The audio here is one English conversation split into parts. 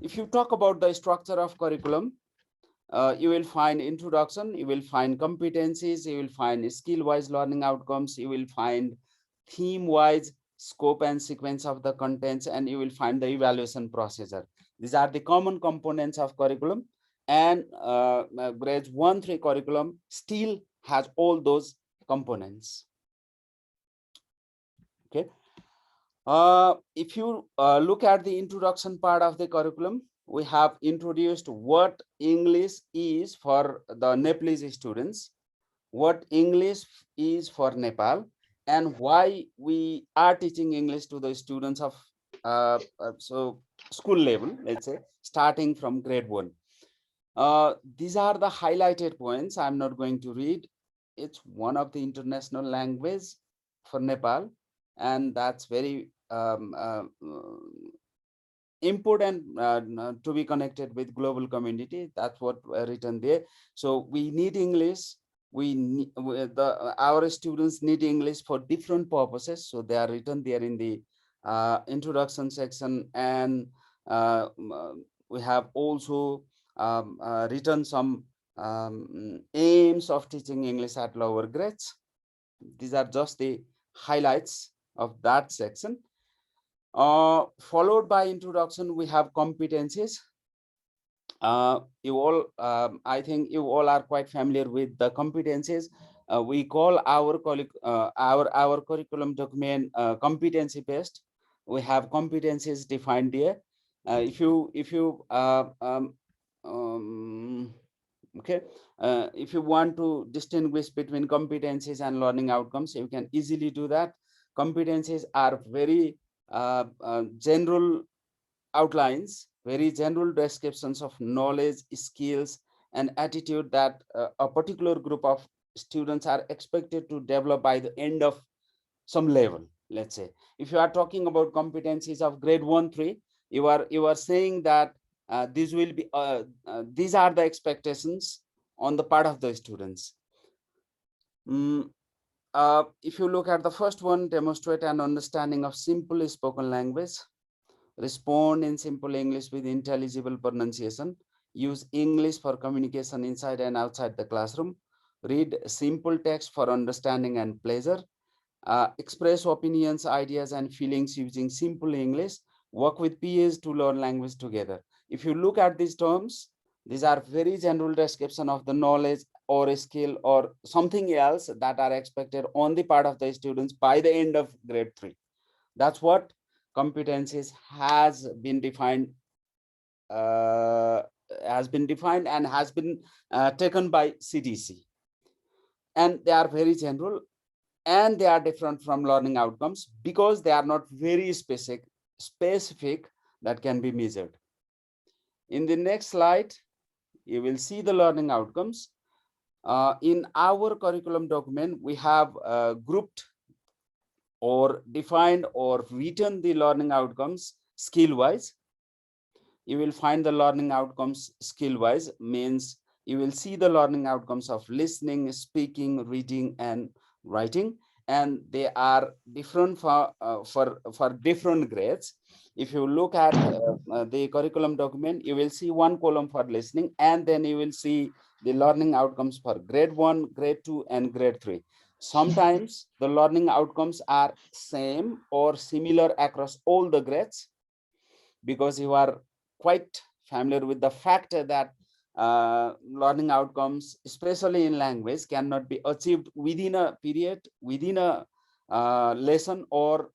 If you talk about the structure of curriculum, you will find introduction, you will find competencies, you will find skill-wise learning outcomes, you will find theme-wise scope and sequence of the contents, and you will find the evaluation procedure. These are the common components of curriculum, and grades 1-3 curriculum still has all those components. Okay. If you look at the introduction part of the curriculum, we have introduced what English is for the Nepalese students, what English is for Nepal, and why we are teaching English to the students of so school level, let's say, starting from grade 1. These are the highlighted points. I'm not going to read. It's one of the international language for Nepal, and that's very important to be connected with global community. That's what written there. So we need English. Our students need English for different purposes. So they are written there in the introduction section, and we have also written some aims of teaching English at lower grades. These are just the highlights of that section. Followed by introduction, we have competencies. You all, I think you all are quite familiar with the competencies. We call our curriculum document competency based. We have competencies defined there. If you okay, if you want to distinguish between competencies and learning outcomes, you can easily do that. Competencies are very general outlines, very general descriptions of knowledge, skills, and attitude that a particular group of students are expected to develop by the end of some level. Let's say, if you are talking about competencies of grade 1-3, you are saying that these are the expectations on the part of the students. If you look at the first one, demonstrate an understanding of simple spoken language, respond in simple English with intelligible pronunciation, use English for communication inside and outside the classroom, read simple text for understanding and pleasure, express opinions, ideas, and feelings using simple English, work with peers to learn language together. If you look at these terms, these are very general description of the knowledge or a skill or something else that are expected on the part of the students by the end of grade 3. That's what competencies has been defined and has been taken by CDC, and they are very general, and they are different from learning outcomes because they are not very specific that can be measured. In the next slide, you will see the learning outcomes. In our curriculum document, we have grouped or defined or written the learning outcomes skill wise. You will find the learning outcomes skill wise, means you will see the learning outcomes of listening, speaking, reading, and writing, and they are different for different grades. If you look at the curriculum document, you will see one column for listening, and then you will see the learning outcomes for grade 1, grade 2, and grade 3. Sometimes the learning outcomes are same or similar across all the grades, because you are quite familiar with the fact that learning outcomes, especially in language, cannot be achieved within a period, within a lesson, or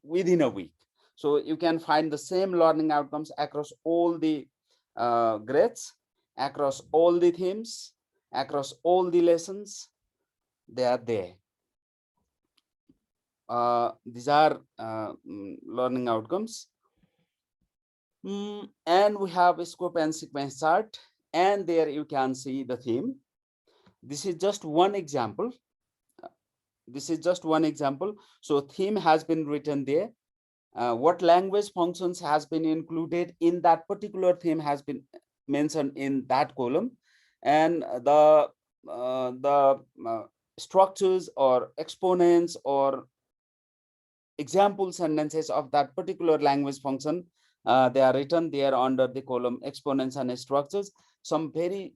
within a week. So you can find the same learning outcomes across all the grades, across all the themes, across all the lessons. They are there. These are learning outcomes. And we have a scope and sequence chart, and there you can see the theme. This is just one example. So theme has been written there. What language functions has been included in that particular theme has been mentioned in that column, and the structures or exponents or example sentences of that particular language function, They are written there under the column exponents and structures. Some very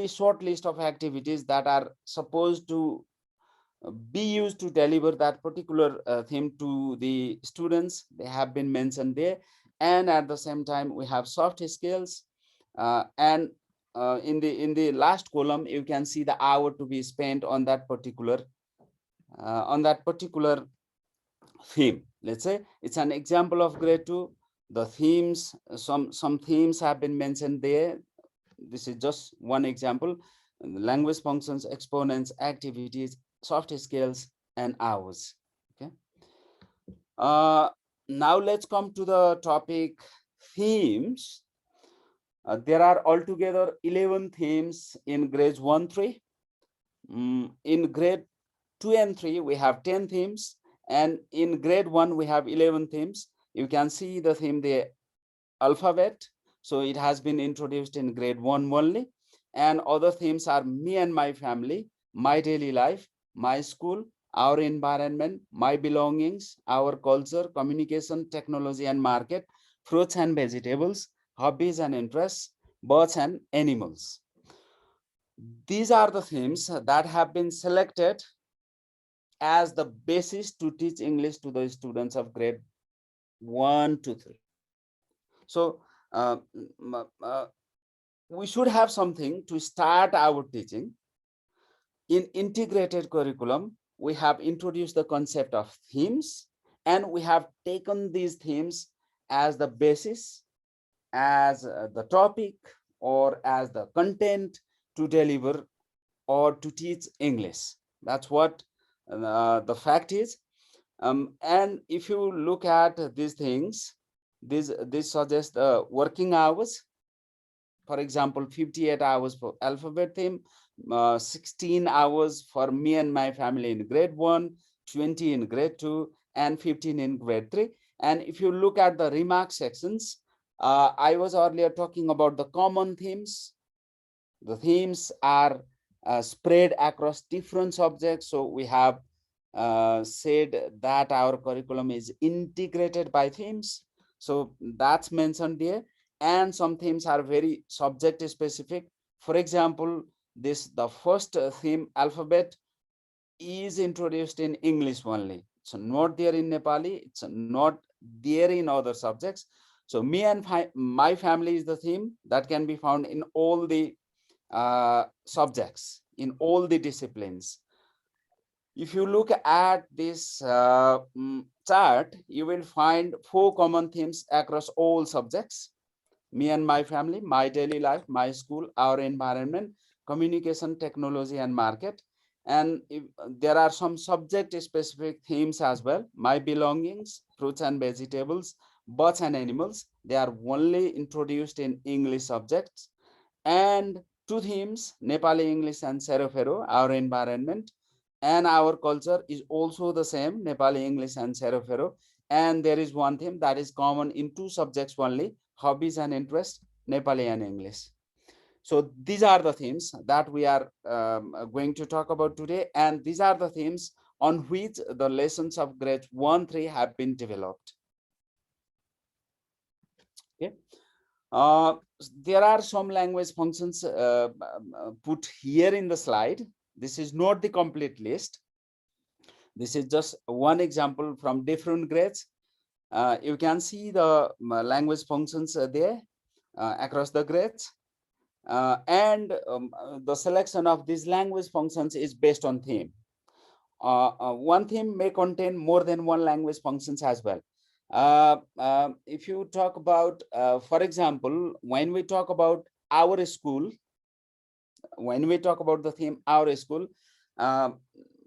short list of activities that are supposed to be used to deliver that particular theme to the students. They have been mentioned there. And at the same time, we have soft skills. And in the last column, you can see the hour to be spent on that particular theme. Let's say it's an example of grade 2. The themes, some themes have been mentioned there. This is just one example: language functions, exponents, activities, soft skills, and hours. Okay. uh, Now let's come to the topic themes. There are altogether 11 themes in grades 1 3. In grade 2 and 3 we have 10 themes, and in grade 1 we have 11 themes. You can see the theme, the alphabet. So it has been introduced in grade 1 only. And other themes are me and my family, my daily life, my school, our environment, my belongings, our culture, communication, technology and market, fruits and vegetables, hobbies and interests, birds and animals. These are the themes that have been selected as the basis to teach English to the students of grade 1 to 3. So uh, uh, we should have something to start our teaching. In integrated curriculum, we have introduced the concept of themes, and we have taken these themes as the basis, as the topic, or as the content to deliver or to teach English. That's what the fact is. And if you look at these things, this suggests working hours. For example, 58 hours for alphabet theme, 16 hours for me and my family in grade 1, 20 in grade 2, and 15 in grade 3. And if you look at the remark sections, I was earlier talking about the common themes. The themes are spread across different subjects. So we have said that our curriculum is integrated by themes. So that's mentioned there. And some themes are very subject specific. For example, the first theme, alphabet, is introduced in English only. It's not there in Nepali. It's not there in other subjects. So me and my family is the theme that can be found in all the subjects, in all the disciplines. If you look at this chart, you will find 4 common themes across all subjects: me and my family, my daily life, my school, our environment, communication, technology, and market. And there are some subject specific themes as well: my belongings, fruits and vegetables, birds and animals. They are only introduced in English subjects. And 2 themes, Nepali English and Serofero, our environment, and our culture is also the same, Nepali English and Serofero. And there is one theme that is common in 2 subjects only, hobbies and interests, Nepali and English. So these are the themes that we are going to talk about today, and these are the themes on which the lessons of grade 1-3 have been developed. Okay. There are some language functions put here in the slide. This is not the complete list. This is just one example from different grades. You can see the language functions there across the grades. And the selection of these language functions is based on theme. One theme may contain more than one language functions as well. If you talk about, for example, when we talk about our school, when we talk about the theme our school,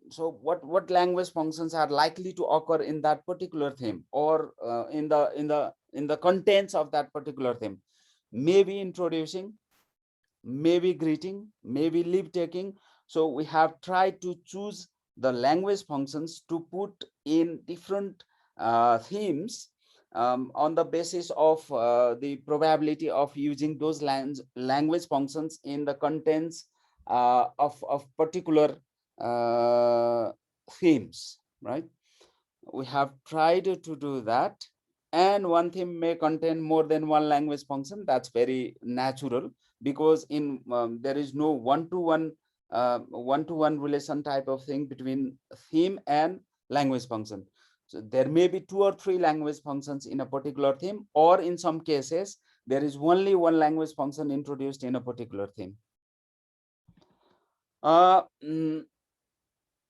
so what language functions are likely to occur in that particular theme, or in the contents of that particular theme? Maybe introducing, maybe greeting, maybe leave taking. So we have tried to choose the language functions to put in different themes on the basis of the probability of using those language functions in the contents of particular themes, right? We have tried to do that. And one theme may contain more than one language function. That's very natural, because in there is no one-to-one relation type of thing between theme and language function. So there may be 2 or 3 language functions in a particular theme, or in some cases there is only one language function introduced in a particular theme.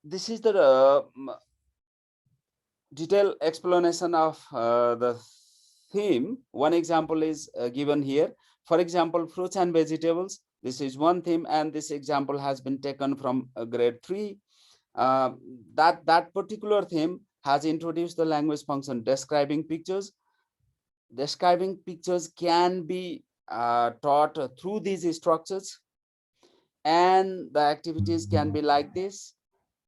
This is the detailed explanation of the theme. One example is given here. For example, fruits and vegetables. This is one theme, and this example has been taken from grade 3. That particular theme has introduced the language function describing pictures. Describing pictures can be taught through these structures, and the activities can be like this,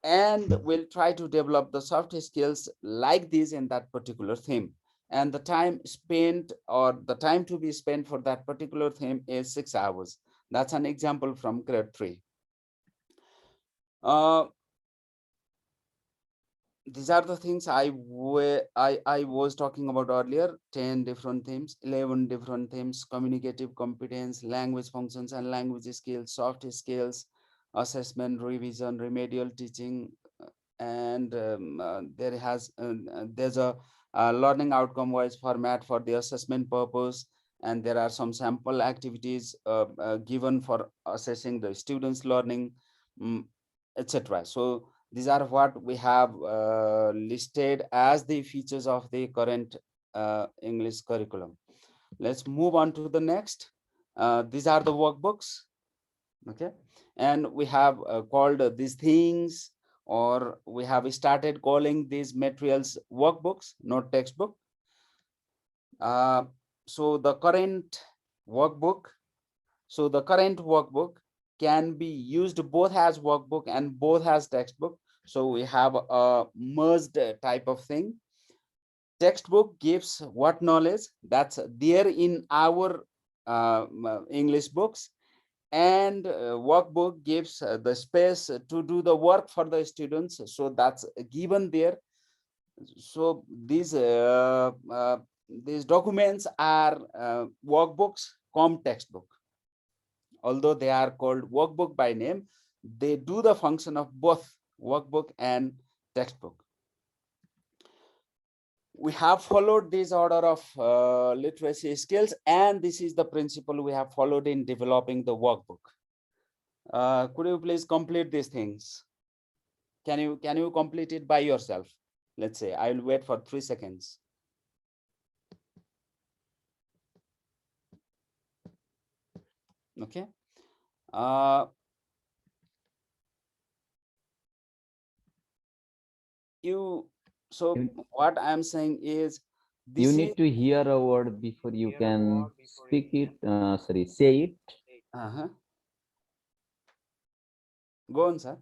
and we'll try to develop the soft skills like this in that particular theme. And the time spent, or the time to be spent for that particular theme, is 6 hours. That's an example from grade 3. These are the things I was talking about earlier. 10 different themes, 11 different themes: communicative competence, language functions and language skills, soft skills, assessment, revision, remedial teaching, and there's a learning outcome wise format for the assessment purpose, and there are some sample activities given for assessing the students learning, etc. So these are what we have listed as the features of the current English curriculum. Let's move on to the next. These are the workbooks. Okay, and we have called these things, or we have started calling these materials workbooks, not textbook. So the current workbook can be used both as workbook and both as textbook. So we have a merged type of thing. Textbook gives what knowledge that's there in our English books, and workbook gives the space to do the work for the students, so that's given there. So these documents are workbooks cum textbook. Although they are called workbook by name, they do the function of both workbook and textbook. We have followed this order of literacy skills, and this is the principle we have followed in developing the workbook. Could you please complete these things? Can you complete it by yourself? Let's say I will wait for 3 seconds. Okay. So what I am saying is, you need to hear a word before you can speak it. Sorry, say it. Go on, sir.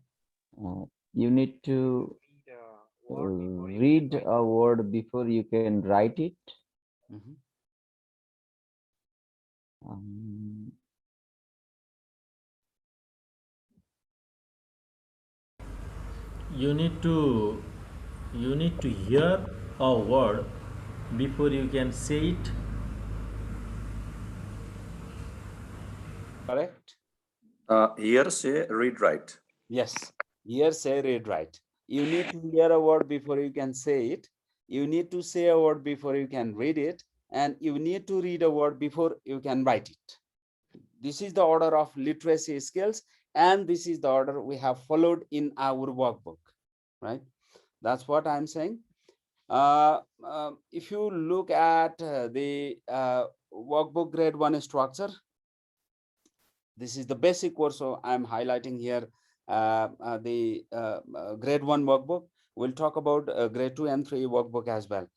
You need to read a word before you can write it. You need to hear a word before you can say it. Correct. Here say read write. Yes, here say read write. You need to hear a word before you can say it. You need to say a word before you can read it, and you need to read a word before you can write it. This is the order of literacy skills, and this is the order we have followed in our workbook, right? That's what I'm saying. If you look at the workbook grade 1 structure, this is the basic course. So I'm highlighting here the grade 1 workbook. We'll talk about grade 2 and 3 workbook as well.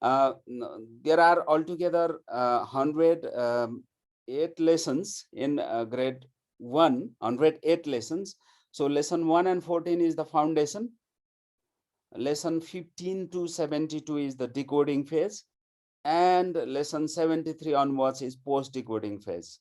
There are altogether 108 lessons in grade 1, 108 lessons. So lesson 1 and 14 is the foundation. Lesson 15 to 72 is the decoding phase, and lesson 73 onwards is post decoding phase.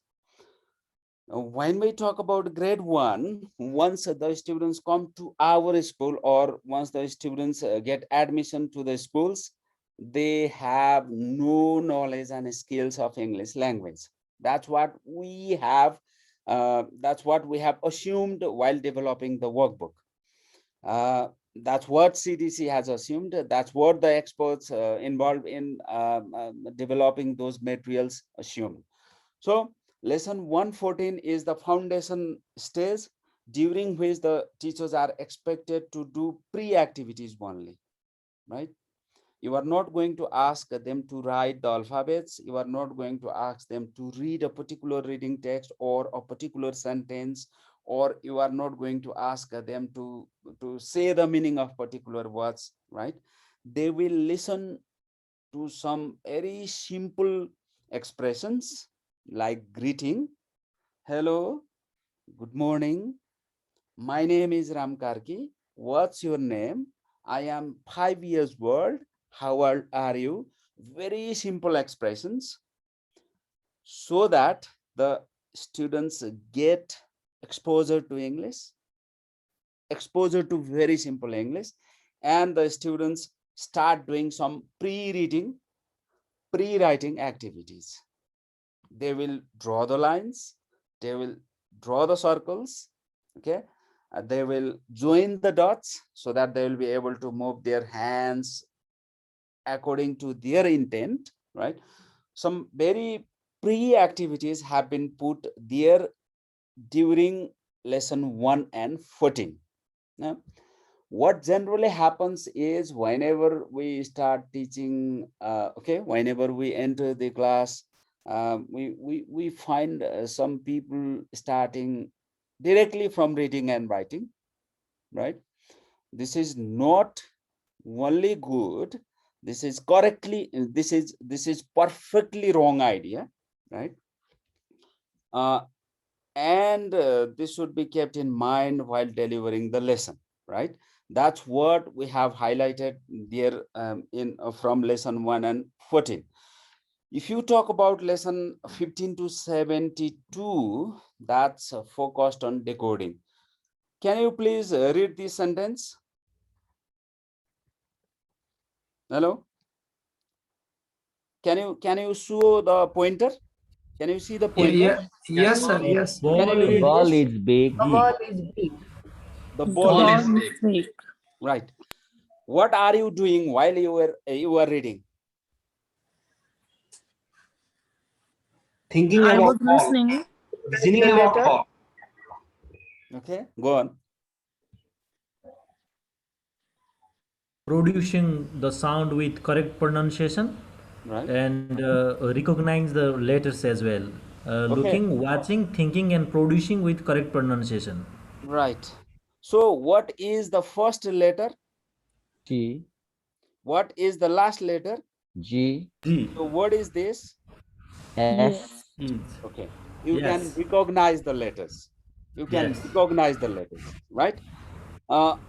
When we talk about grade 1, once the students come to our school, or once the students get admission to the schools, they have no knowledge and skills of English language. That's what we have. That's what we have assumed while developing the workbook. That's what CDC has assumed. That's what the experts involved in developing those materials assume. So lesson 114 is the foundation stage, during which the teachers are expected to do pre-activities only, right? You are not going to ask them to write the alphabets. You are not going to ask them to read a particular reading text or a particular sentence, or you are not going to ask them to say the meaning of particular words, right? They will listen to some very simple expressions like greeting, hello, good morning, my name is Ram Karki. What's your name? I am 5 years old. How old are you? Very simple expressions, so that the students get exposure to English, exposure to very simple English, and the students start doing some pre-reading, pre-writing activities. They will draw the lines, they will draw the circles, okay? They will join the dots so that they will be able to move their hands according to their intent, right? Some very pre-activities have been put there during lesson 1 and 14. Now, what generally happens is whenever we start teaching, okay, whenever we enter the class, we find some people starting directly from reading and writing, right? This is not only good, this is correctly, this is perfectly wrong idea, right? And this should be kept in mind while delivering the lesson, right? That's what we have highlighted there in from lesson 1 and 14. If you talk about lesson 15 to 72, that's focused on decoding. Can you please read this sentence? Hello? Can you show the pointer? Can you see the pointer? Yeah, yes, sir. Yes. Can Ball you The read is ball this? is big. The ball is big. The The ball ball is is big. right. What are you doing while you were reading? Thinking I about was ball. listening. Reasoning about ball. Okay, go on. producing the sound with correct pronunciation Right. and recognize the letters as well. Okay. Looking, watching, thinking, and producing with correct pronunciation. Right. So what is the first letter? T, What is the last letter? G, G So what is this? S. Yes. is Okay. You can yes, recognize the letters. You can yes. recognize the letters, right?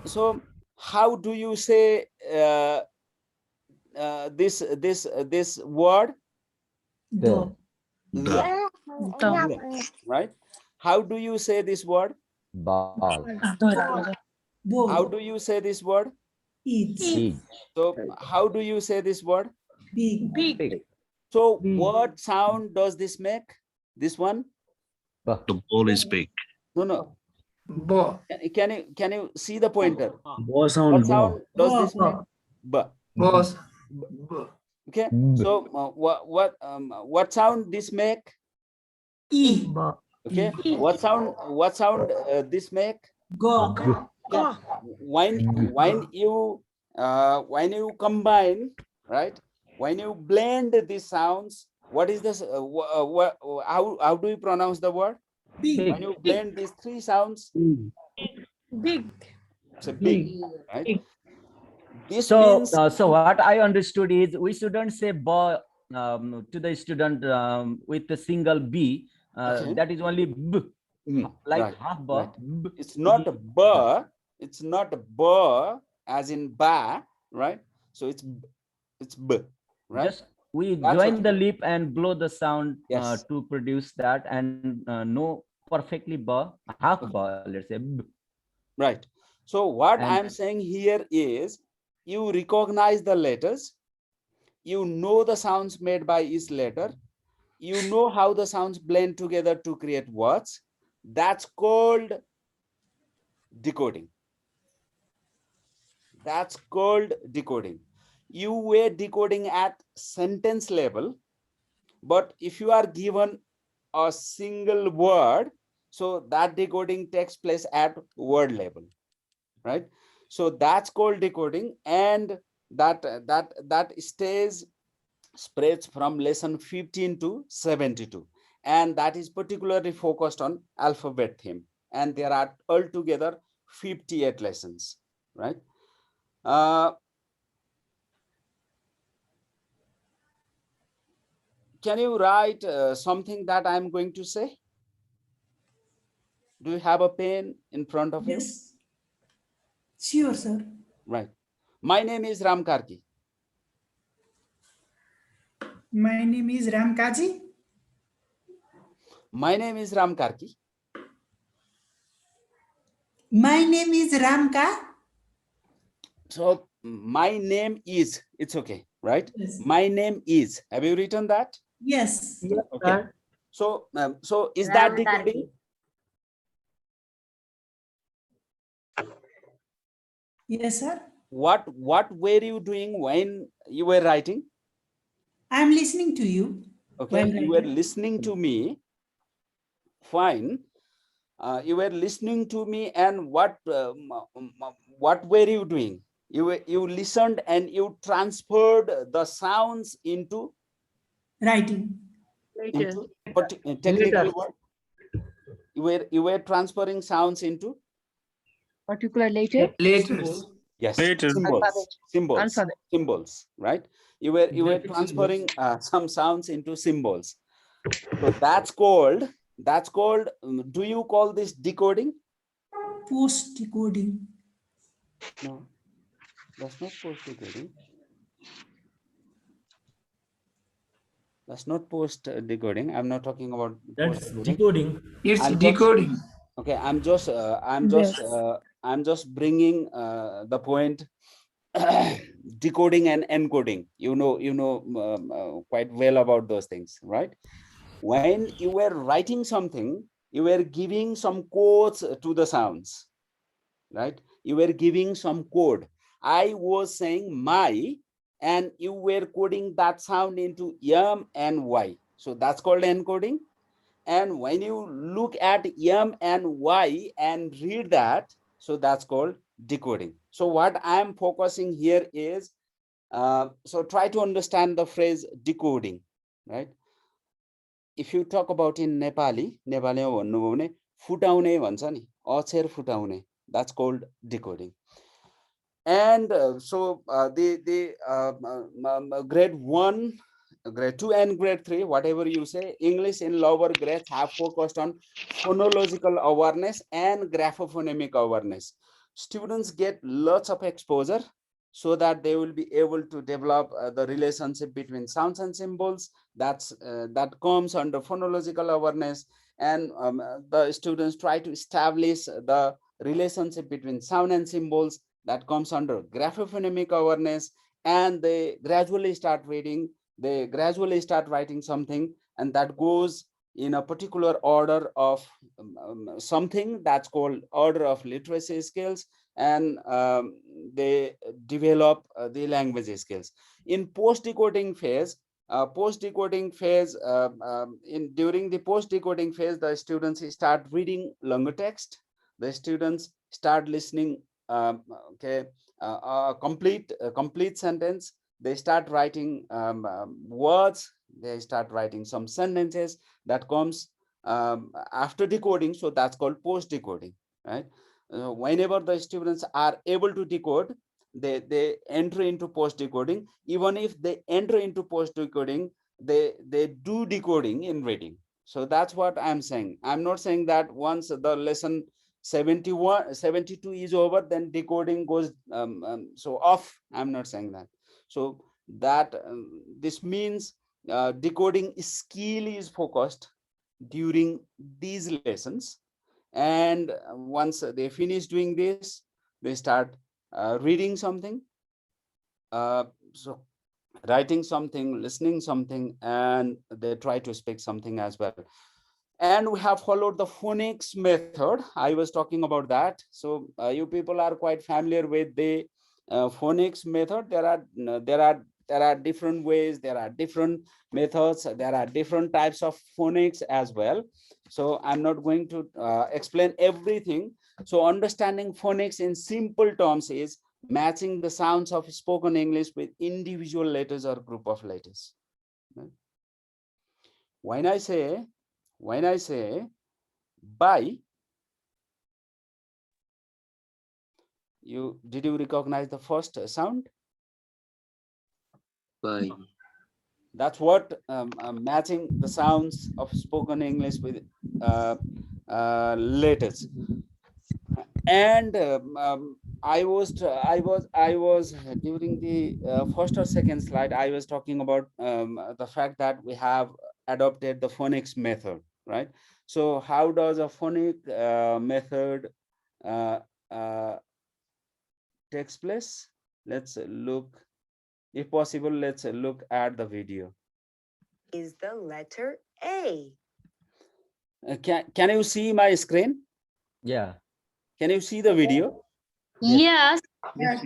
So how do you say this word? The. The. Right? How do you say this word? Ball. How do you say this word? Each. So how do you say this word? Big. Big. So what sound does this make? This one? B. The ball is big. No. Ball. Can you see the pointer? Bo sound, What bo. sound does this make? B. Boss. Okay. B. So what sound this make? E. Okay. What sound this make? Go. G. Okay. When you combine, right? When you blend these sounds, what is this? How do you pronounce the word? Big. When you blend these three sounds, Big. it's a big, right? This So, means so what I understood is we shouldn't say B to the student with a single B. okay. That is only B, like Right, half B. right. B. It's not a b. It's not a b as in ba, right? So it's b, right? Just we That's join okay. the lip and blow the sound Yes. to produce that, and no perfectly B, half B, let's say B. Right. So what And I'm saying here is you recognize the letters, you know the sounds made by each letter, you know how the sounds blend together to create words. That's called decoding. That's called decoding. You were decoding at sentence level, but if you are given a single word, so that decoding takes place at word level, right? So that's called decoding, and that stays spreads from lesson 15 to 72, and that is particularly focused on alphabet theme, and there are altogether 58 lessons, right? uh, can you write something that I'm going to say? Do you have a pen in front of you? Yes. Sure, sir. Right. My name is Ram Karki. My name is Ramkaji. My name is Ram Karki. My name is Ramka. So my name is, it's okay, right? Yes. My name is, have you written that? Yes. Yes, Okay. sir. So is that decoding? Yes, sir. What were you doing when you were writing? I am listening to you. Okay, while you were writing. listening to me. Fine. You were listening to me, and what were you doing? You listened and you transferred the sounds into Writing. technical Letters. word. You were transferring sounds into, Particular letter. Letters. yes, Later. symbols, right? You were Graphic transferring symbols. some sounds into symbols. So that's called do you call this decoding? Post decoding. No, that's not post decoding. That's not post decoding. I'm not talking about post That's decoding. decoding. It's I'm just decoding. okay. I'm just bringing the point. Decoding and encoding. You know quite well about those things, right? When you were writing something, you were giving some codes to the sounds, right? You were giving some code. I was saying my, and you were coding that sound into M and Y. So that's called encoding. And when you look at M and Y and read that, so that's called decoding. So what I'm focusing here is, so try to understand the phrase decoding, right? If you talk about in Nepali, नेपालीमा भन्नुभयो भने फुटाउने भन्छ नि, अक्षर फुटाउने, that's called decoding. And the grade 1, grade 2 and grade 3, whatever you say, English in lower grades have focused on phonological awareness and graphophonemic awareness. Students get lots of exposure so that they will be able to develop the relationship between sounds and symbols. That comes under phonological awareness, and the students try to establish the relationship between sound and symbols. That comes under graphophonemic awareness, and they gradually start reading, they gradually start writing something, and that goes in a particular order of something that's called order of literacy skills, and they develop the language skills. In post-decoding phase, during the post-decoding phase, the students start reading longer text, the students start listening okay, a complete sentence, they start writing words, they start writing some sentences that comes after decoding. So that's called post decoding, right? Whenever the students are able to decode, they enter into post decoding. Even if they enter into post decoding, they do decoding in reading. So that's what I'm saying. I'm not saying that once the lesson 72 is over, then decoding goes so off. I'm not saying that. So that this means decoding skill is focused during these lessons, and once they finish doing this, they start reading something. So writing something, listening something, and they try to speak something as well. And we have followed the phonics method. I was talking about that. So you people are quite familiar with the phonics method. There are different ways, there are different methods, there are different types of phonics as well. So I'm not going to explain everything. So understanding phonics in simple terms is matching the sounds of spoken English with individual letters or group of letters. When I say by, did you recognize the first sound? By. That's what matching the sounds of spoken English with letters. And I was during the first or second slide, I was talking about the fact that we have adopted the phonics method, right? So how does a phonic method uh, uh, takes place? Let's look, if possible, let's look at the video. Is the letter A. Can you see my screen? Yeah. Can you see the video? Yes. Yes.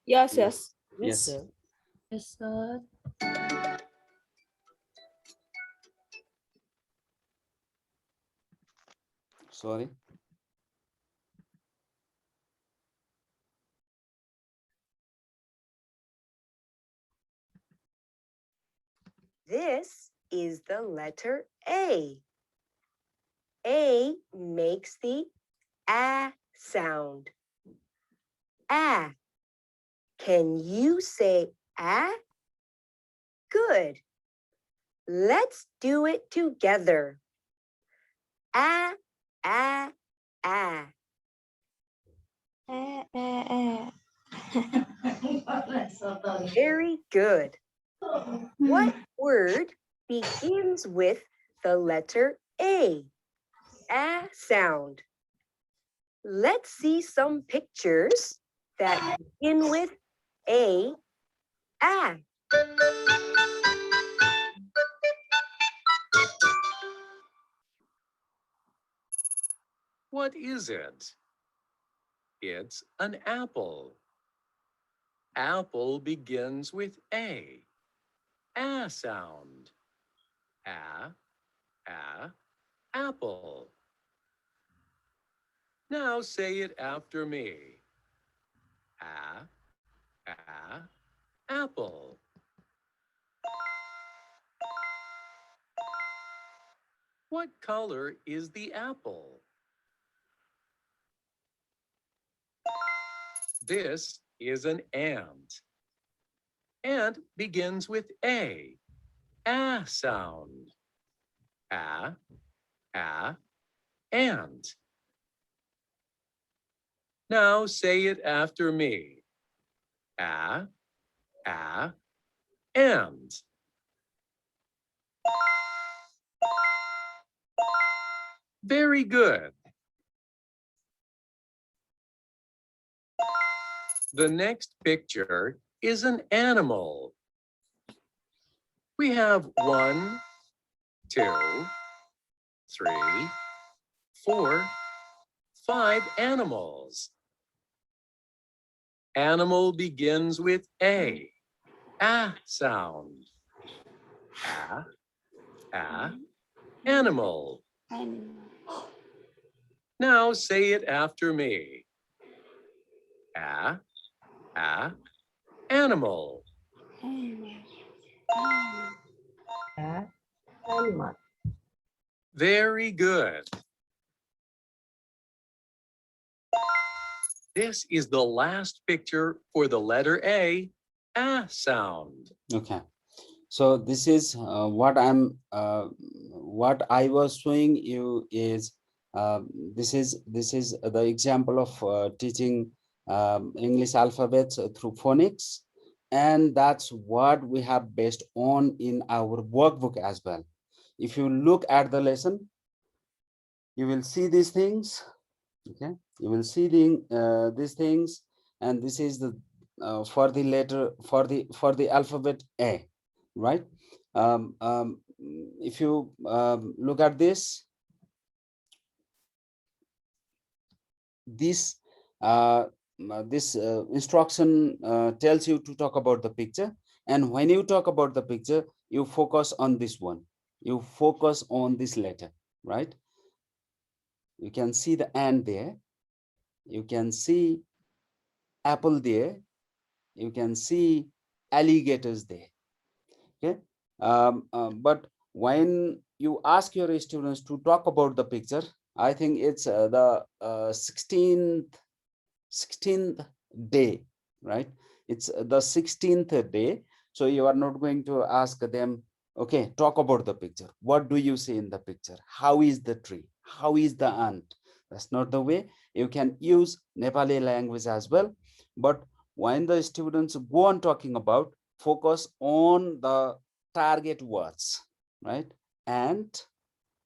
Yes, yes. Yes. sir. Yes, sir. Sorry. This is the letter A. A makes the A sound. A. Can you say A? Good. Let's do it together. A, A, A. Very good. What word begins with the letter A? A sound. Let's see some pictures that begin with A. A. What is it? It's an apple. Apple begins with A. A sound. A, apple. Now say it after me. A, apple. What color is the apple? This is an ant. Ant begins with A sound. A, ant. Now say it after me. A, ant. Very good. The next picture is an animal. We have 1, 2, 3, 4, 5 animals. Animal begins with A sound. Animal. Now say it after me. Animal. Very good. This is the last picture for the letter A sound. Okay. So this is what I was showing you is this is the example of teaching English alphabets through phonics, and that's what we have based on in our workbook as well. If you look at the lesson, you will see these things. Okay, you will see these things, and this is for the letter for the alphabet A, right? If you look at this instruction tells you to talk about the picture, and when you talk about the picture, you focus on this one, you focus on this letter, right? You can see the ant there, you can see apple there, you can see alligators there. Okay, but when you ask your students to talk about the picture, I think it's the 16th day, right? It's the 16th day. So you are not going to ask them, okay, talk about the picture. What do you see in the picture? How is the tree? How is the ant? That's not the way. You can use Nepali language as well. But when the students go on talking about, focus on the target words, right? Ant,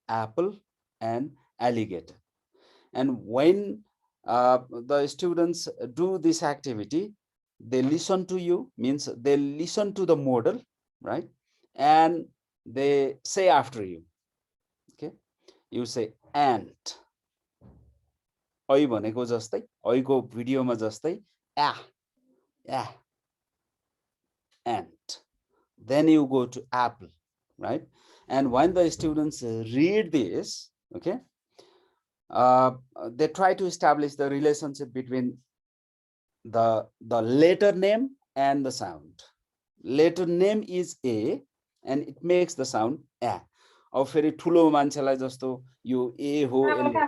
apple, and alligator. And when the students do this activity, they listen to you, means they listen to the model, right? And they say after you. Okay, you say ant. ऐ भनेको जस्तै, ऐको भिडियोमा जस्तै, ant. Then you go to apple, right? And when the students read this, okay, they try to establish the relationship between the letter name and the sound. Letter name is A and it makes the sound A. अब फेरि ठुलो मान्छेलाई जस्तो यो A हो, यसले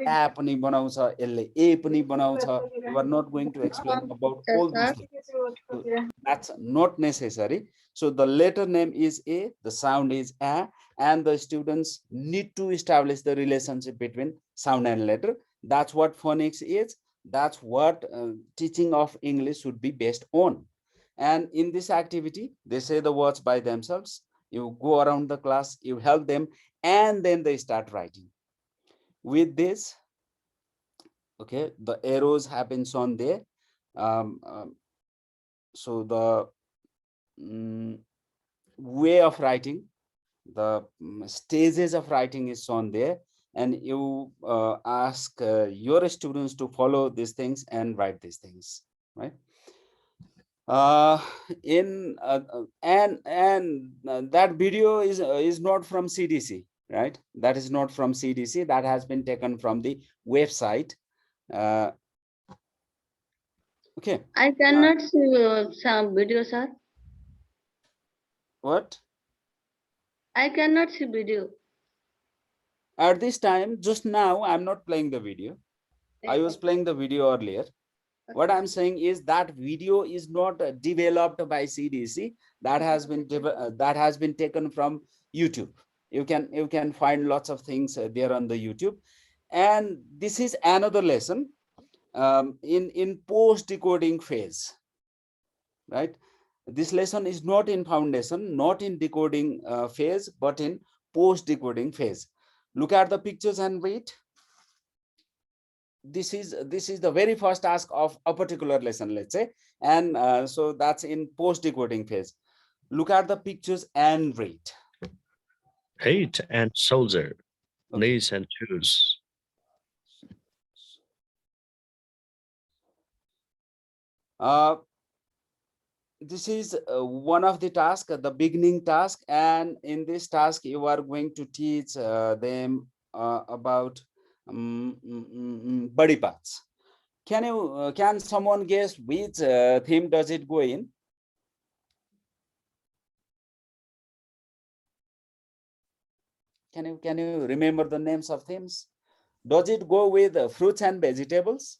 A पनि बनाउँछ, यसले A पनि बनाउँछ. You are not going to explain about all these things. So that's not necessary. So the letter name is A, the sound is A, and the students need to establish the relationship between sound and letter. That's what phonics is. That's what teaching of English should be based on. And in this activity, they say the words by themselves. You go around the class, you help them, and then they start writing. With this, okay, the arrows have been shown there. So the way of writing, the stages of writing is shown there, and you ask your students to follow these things and write these things, right? That video is not from CDC, right? That is not from CDC. That has been taken from the website. Okay. I cannot see some video, sir. What? I cannot see video. At this time, just now, I'm not playing the video. I was playing the video earlier. What I'm saying is that video is not developed by CDC. That has been taken from YouTube. You can find lots of things there on the YouTube. And this is another lesson in post-decoding phase, right? This lesson is not in foundation, not in decoding phase, but in post-decoding phase. Look at the pictures and read. This is the very first task of a particular lesson, let's say, and so that's in post-decoding phase. Look at the pictures and read. Hate and soldier, Okay. knees and shoes. This is one of the tasks, the beginning task, and in this task you are going to teach them about body parts. Can someone guess which theme does it go in? Can you remember the names of themes? Does it go with fruits and vegetables?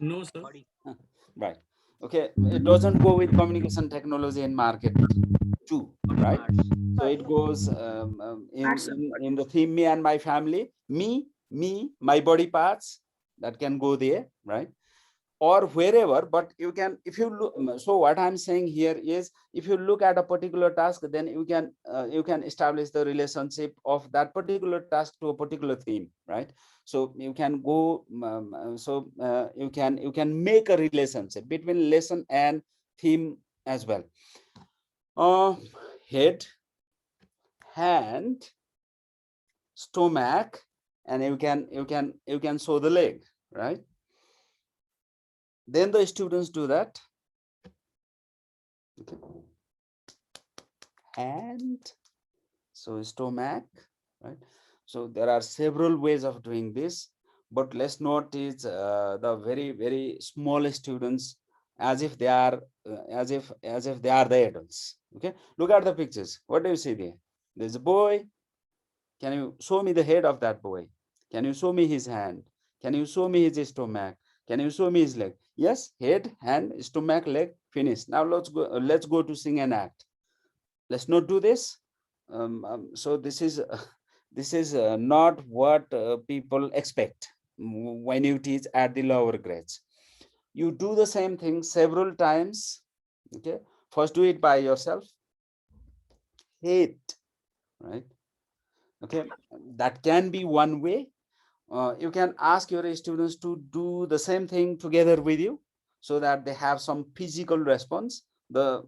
No, sir. Right. Okay. It doesn't go with communication technology and marketing too, right? So it goes in the theme me and my family, me, my body parts, that can go there, right? or wherever, but you can, if you look, so what I'm saying here is, if you look at a particular task, then you can establish the relationship of that particular task to a particular theme, right? So you can go, you can make a relationship between lesson and theme as well. Head, hand, stomach, and you can show the leg, right? Then the students do that. Okay. Hand, so stomach, right? So there are several ways of doing this, but let's not teach the very small students as if they are as if they are the adults. Okay, look at the pictures. What do you see there? There's a boy. Can you show me the head of that boy? Can you show me his hand? Can you show me his stomach? Can you show me his leg? Yes, head, hand, stomach, leg, finish. Now let's go to sing and act. Let's not do this. So this is this is not what people expect when you teach at the lower grades. You do the same thing several times. Okay, first do it by yourself. Head, right? Okay, that can be one way. You can ask your students to do the same thing together with you, so that they have some physical response. The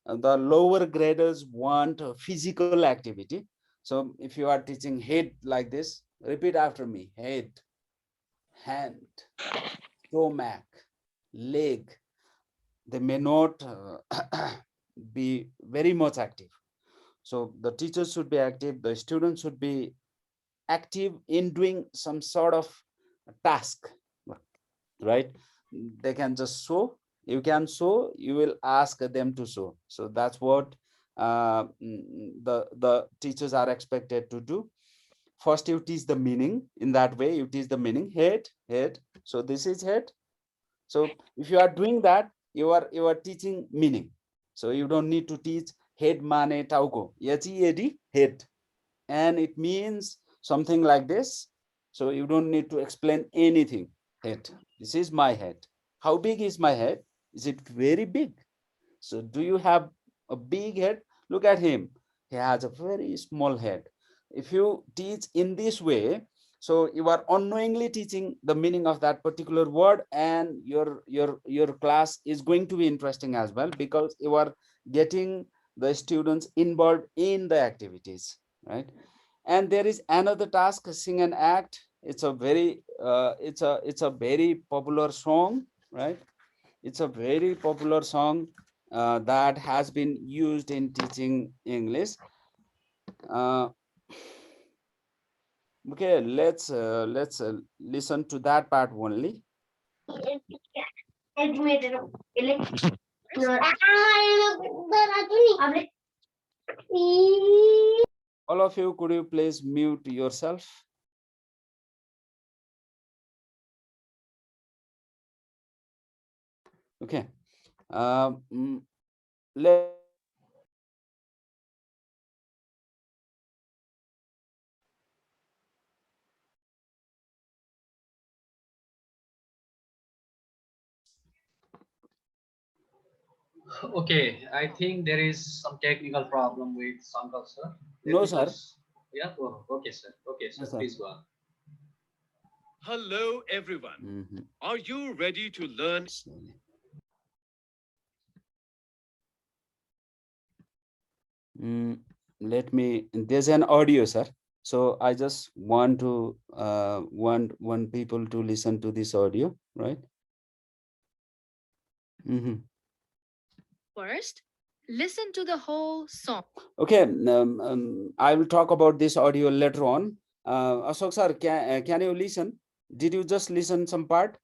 lower graders want physical activity. So if you are teaching head like this, repeat after me: head, hand, stomach, leg. They may not be very much active. So the teachers should be active, the students should be active in doing some sort of task, right? They can just show, you can show, you will ask them to show. So that's what the teachers are expected to do. First you teach the meaning. In that way you teach the meaning. Head, head, so this is head. So if you are doing that, you are teaching meaning. So you don't need to teach head mane tauko, head, and it means something like this. So you don't need to explain anything. Head, this is my head. How big is my head? Is it very big? So do you have a big head? Look at him, he has a very small head. If you teach in this way, so you are unknowingly teaching the meaning of that particular word, and your class is going to be interesting as well, because you are getting the students involved in the activities, right? And there is another task, sing and act. It's a very it's a very popular song, right? It's a very popular song that has been used in teaching English. uh, okay, let's listen to that part only. All of you, could you please mute yourself? Okay. Let Okay, I think there is some technical problem with Sankar sir. Let no, me sir. just, yeah, oh, okay, sir. Okay, No, sir, sir. please go on. Hello, everyone. Are you ready to learn? Let me, there's an audio, sir. So I just want to want people to listen to this audio, right? First, listen to the whole song. Okay, I will talk about this audio later on. Ashok sir, can you listen? Did you just listen some part?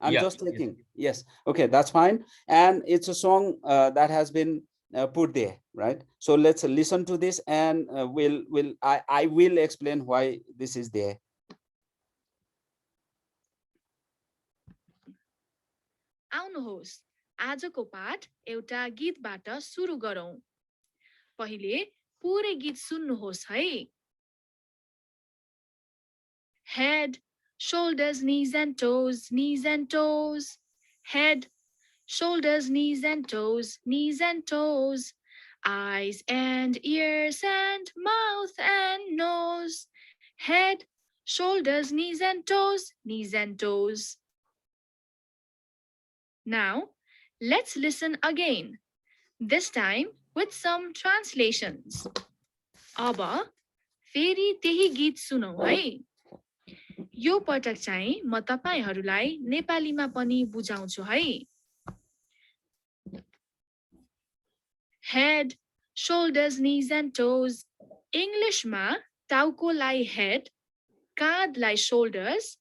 I'm Yeah, just checking. Yes. Okay, that's fine. And it's a song that has been put there, right? So let's listen to this, and I will explain why this is there. आउनुहोस्, आजको पाठ एउटा गीतबाट सुरु गरौँ। पहिले पुरै गीत सुन्नुहोस् है। Head, shoulders, knees and toes, knees and toes. Head, shoulders, knees and toes, knees and toes. Eyes and ears and mouth and nose. Head, shoulders, knees and toes, knees and toes. Now, let's listen again, this time with some translations. अब फेरि त्यही गीत सुनौ है। यो पटक चाहिँ म तपाईहरूलाई नेपालीमा पनि बुझाउँछु है। Head, shoulders, knees and toes. इङ्ग्लिसमा टाउकोलाई head, काँधलाई shoulders,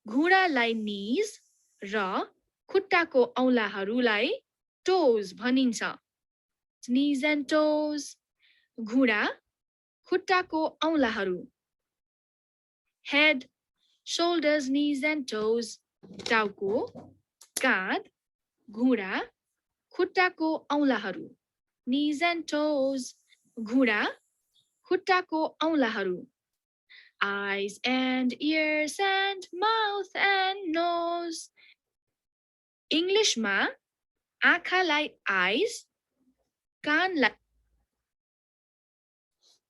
घुँडालाई knees र खुट्टाको औँलाहरूलाई toes भनिन्छ। Knees and toes, घुँडा, खुट्टाको औँलाहरू। Head, shoulders, knees and toes, टाउको, काँध, घुँडा, खुट्टाको औँलाहरू। Knees and toes, घुँडा, खुट्टाको औँलाहरू। Eyes and ears and mouth and nose. इङ्ग्लिसमा आँखालाई eyes, कानलाई.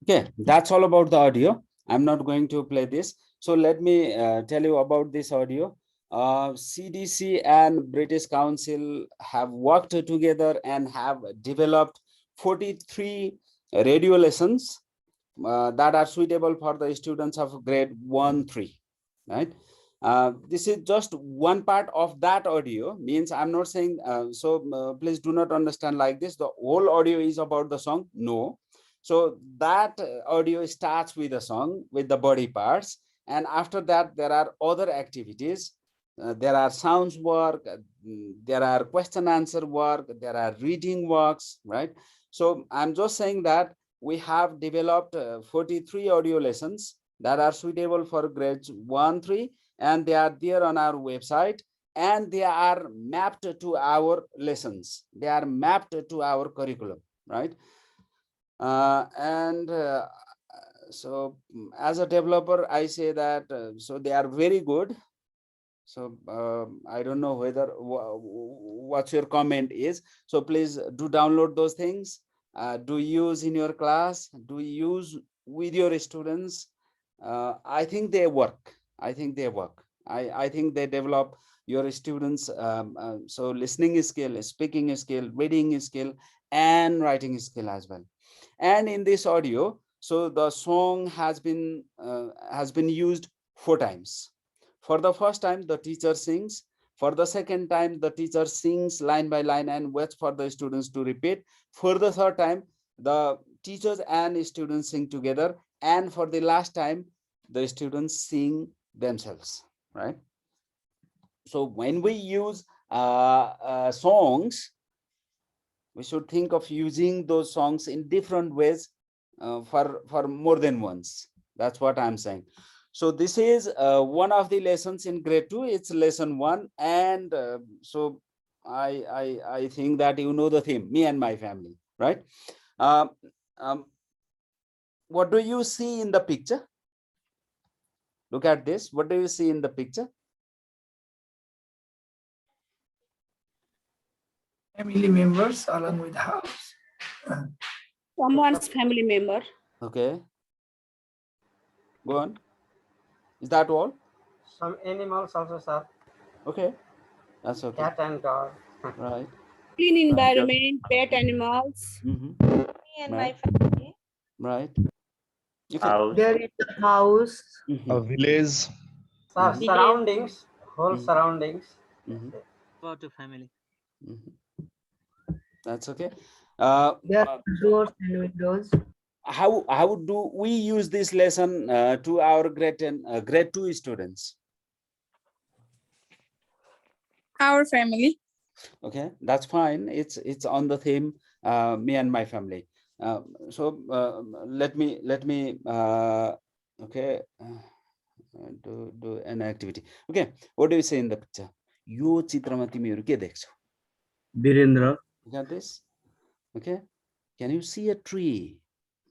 Okay, that's all about the audio. I'm not going to play this. So let me tell you about this audio. CDC and British Council have worked together and have developed 43 radio lessons that are suitable for the students of grade 1-3, right? This is just one part of that audio, means I'm not saying, please do not understand like this, the whole audio is about the song, no. So that audio starts with a song, with the body parts, and after that there are other activities. There are sounds work, there are question answer work, there are reading works, right? So I'm just saying that we have developed 43 audio lessons that are suitable for grades 1-3, and they are there on our website, and they are mapped to our lessons. They are mapped to our curriculum, right? So as a developer, I say that so they are very good. So I don't know whether what your comment is. So please do download those things. Do use in your class. Do use with your students. I think they work. I think they work. I think they develop your students. So listening skill, speaking skill, reading skill, and writing skill as well. And in this audio, so the song has been used 4 times. For the first time, the teacher sings. For the second time, the teacher sings line by line and waits for the students to repeat. For the third time, the teachers and students sing together. And for the last time, the students sing themselves, right? So when we use songs, we should think of using those songs in different ways for more than once. That's what I'm saying. So this is one of the lessons in grade 2. It's lesson 1, and so I think that you know the theme, me and my family, right? What do you see in the picture? Look at this. What do you see in the picture? Family members along with house. Someone's family member. Okay. Go on. Is that all? Some animals also, sir. Okay. That's okay. Cat and dog. Right. Clean environment, pet animals. Me and my family. Right. There is a house. A village. Sir, surroundings, whole surroundings. About the family. That's okay. There are doors and windows. How do we use this lesson to our grade 2 students? Our family. Okay, that's fine. It's on the theme, me and my family. So let me okay, do an activity. Okay, what do you say in the picture? Yo chitrama timiharu ke dekhchau? Birendra. You got this? Okay. Can you see a tree?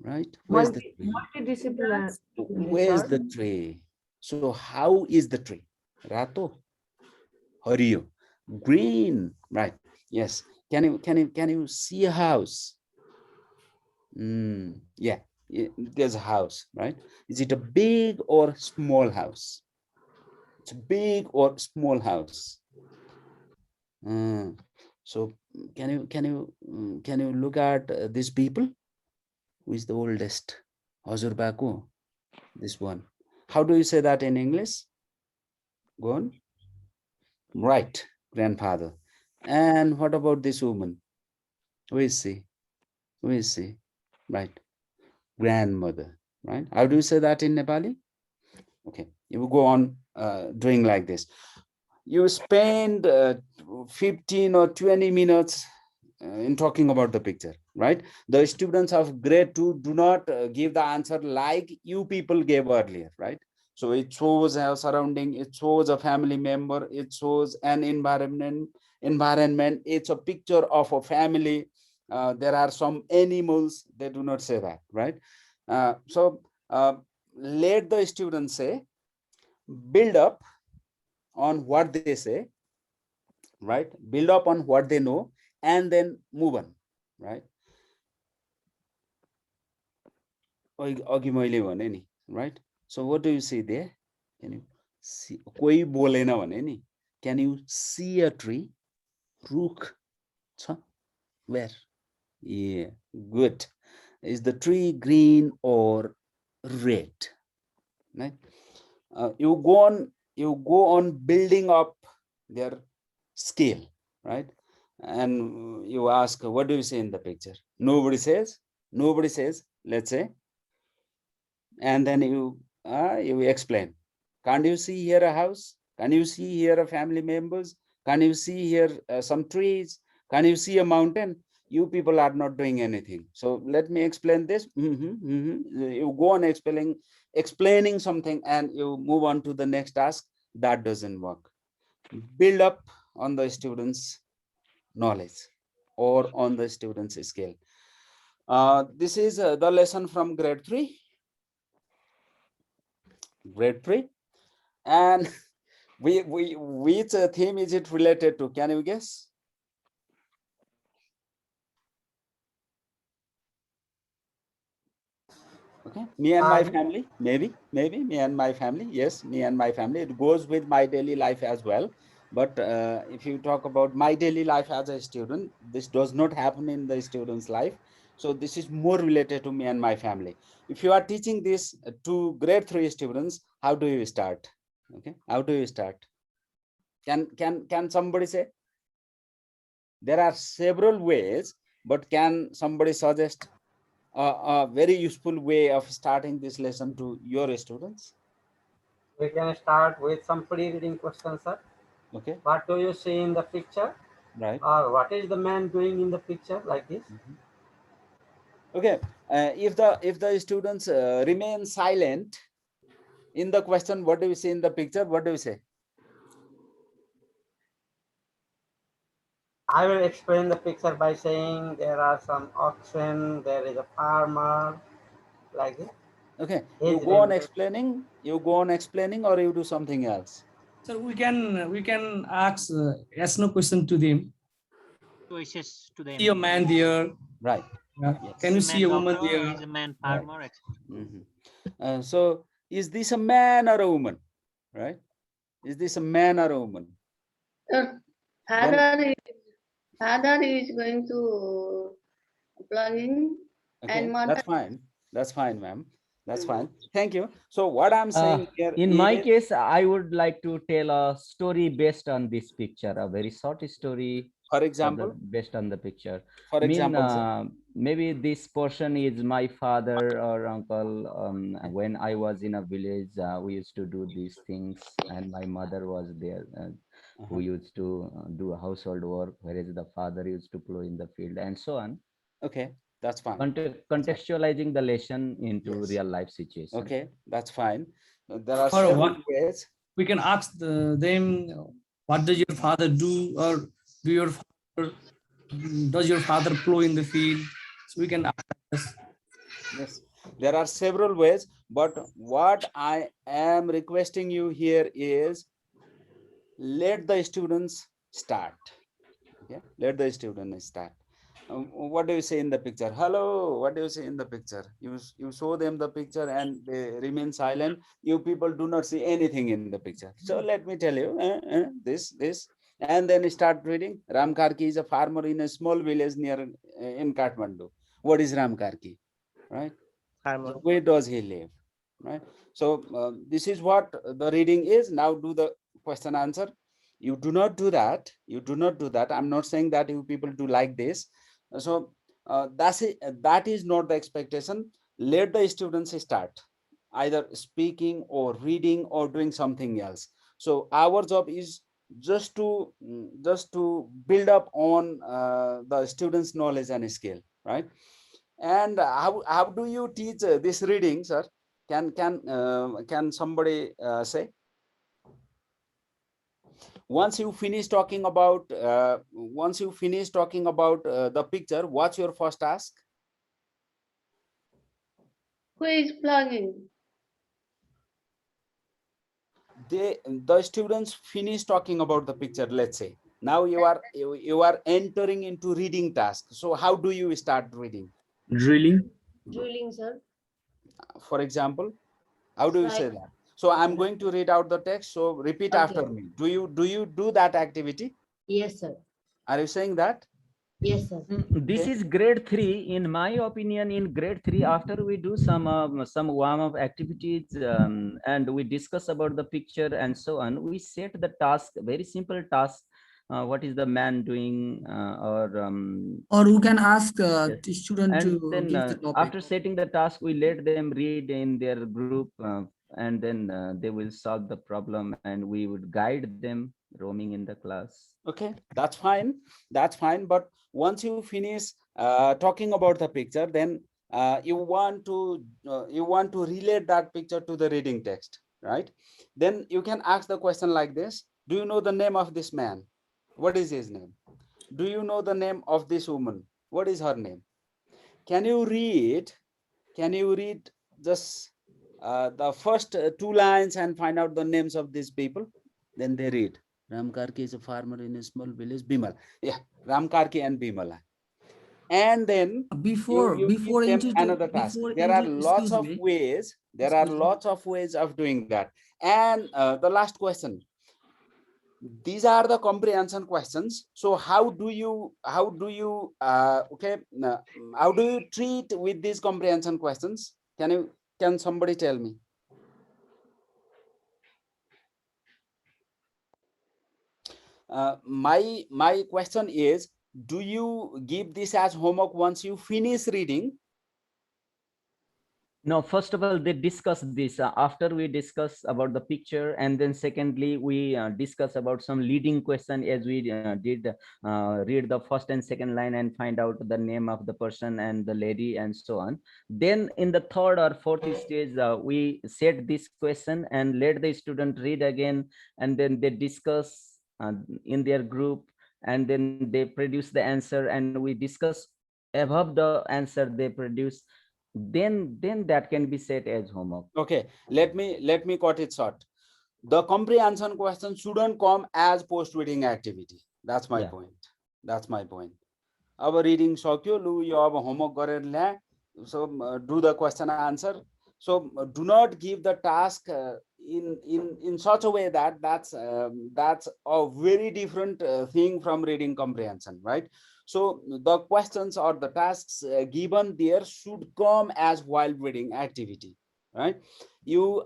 Right? Where's the tree? Multidisciplinary. Where's the tree? So how is the tree? Rato, hariyo, green, right? Yes. Can you see a house? Yeah, there's a house, right? Is it a big or small house? It's a big or small house. So can you look at these people? Who is the oldest? Hazur Baku, this one. How do you say that in English? Go on. Right, grandfather. And what about this woman? Who is she? Who is she? Right, grandmother. Right. How do you say that in Nepali? Okay, you will go on doing like this. You spend 15 or 20 minutes in talking about the picture, right? The students of grade 2 do not give the answer like you people gave earlier, right? So it shows a surrounding, it shows a family member, it shows an environment. It's a picture of a family. There are some animals. They do not say that, right? So let the students say, build up on what they say, right? Build up on what they know, and then move on, right? Agi मैले भने नि, right? So what do you see there? Can you see? कोही बोलेन भने नि. Can you see a tree? रुख छ? Where? Yeah, good. Is the tree green or red? Right? You go on building up their skill, right? And you ask, what do you see in the picture? Nobody says, let's say. And then you explain. Can't you see here a house? Can you see here a family members? Can you see here some trees? Can you see a mountain? You people are not doing anything. So let me explain this. You go on explaining something and you move on to the next task. That doesn't work. Build up on the students' knowledge or on the students' skill. This is the lesson from grade 3. Grade 3. And which theme is it related to? Can you guess? Okay, me and my family, maybe me and my family. Yes, me and my family. It goes with my daily life as well. But if you talk about my daily life as a student, this does not happen in the student's life. So this is more related to me and my family. If you are teaching this to grade 3 students, how do you start? Okay, how do you start? Can somebody say? There are several ways, but can somebody suggest a very useful way of starting this lesson to your students? We can start with some pre-reading questions, sir. Okay. What do you see in the picture? Right. Or what is the man doing in the picture, like this? Okay. If the students remain silent in the question, what do you see in the picture? What do you say? I will explain the picture by saying there are some oxen, there is a farmer, like this. Okay, you go on explaining, or you do something else? So we can ask yes no question to them. Choices to them. See a man there. Right. Yes. Can you see a woman there? Is a man farmer? Right. So is this a man or a woman? Right? Is this a man or a woman? Father is going to plugging. Okay, and mother. That's fine, ma'am. That's fine. Thank you. So what I'm saying here in my case, I would like to tell a story based on this picture, a very short story. For example, based on the picture. For example, maybe this person is my father or uncle. When I was in a village, we used to do these things, and my mother was there, who used to do household work, whereas the father used to plow in the field, and so on. Okay, that's fine. Contextualizing the lesson into real life situation. Okay, that's fine. There are several ways. We can ask them, what does your father do, or does your father plow in the field? So we can ask. Yes. There are several ways, but what I am requesting you here is let the students start. Okay, let the students start. What do you say in the picture? Hello, what do you say in the picture? You show them the picture and they remain silent. You people do not see anything in the picture. So let me tell you this, and then start reading. Ram Karki is a farmer in a small village near in Kathmandu. What is Ram Karki? Right? So where does he live? Right? So this is what the reading is. Now do the question answer. You do not do that. You do not do that. I'm not saying that you people do like this. So that is not the expectation. Let the students start either speaking or reading or doing something else. So our job is just to build up on the students' knowledge and skill, right? And how do you teach this reading, sir? Can somebody say? Once you finish talking about the picture, what's your first task? Who is plugging? The students finish talking about the picture. Let's say now you are entering into reading task. So how do you start reading? Drilling. Drilling, sir. For example, how do you say that? So I'm going to read out the text, so repeat after me. Do you do that activity? Yes, sir. Are you saying that? Yes, sir. This Okay. is grade 3. In my opinion, in grade 3, after we do some warm-up activities and we discuss about the picture and so on, we set the task, very simple task. What is the man doing, Or who can ask yes. the student And to then give the topic. after setting the task, we let them read in their group, and then they will solve the problem, and we would guide them roaming in the class. Okay, that's fine. That's fine. But once you finish talking about the picture, then you want to relate that picture to the reading text, right? Then you can ask the question like this: do you know the name of this man? What is his name? Do you know the name of this woman? What is her name? Can you read? Can you read just the first two lines and find out the names of these people? Then they read. Ram Karki is a farmer in a small village. Bimal. Yeah, Ram Karki and Bimala. And then you give them another task. There are lots of ways. There are lots of ways of doing that. And the last question. These are the comprehension questions. So how do you how do you treat with these comprehension questions? Can somebody tell me? My question is, do you give this as homework once you finish reading? No, first of all, they discuss this after we discuss about the picture, and then secondly, we discuss about some leading question as we did read the first and second line and find out the name of the person and the lady and so on. Then in the third or fourth stage, we set this question and let the student read again, and then they discuss in their group, and then they produce the answer, and we discuss above the answer they produce. Then that can be set as homework. Okay, let me cut it short. The comprehension question shouldn't come as post-reading activity. That's my point. That's my point. अब reading सक्यो लु यो अब homework गरेर ल्या. So do the question answer. So do not give the task in such a way that that's a very different thing from reading comprehension, right? So the questions or the tasks given there should come as while reading activity, right? You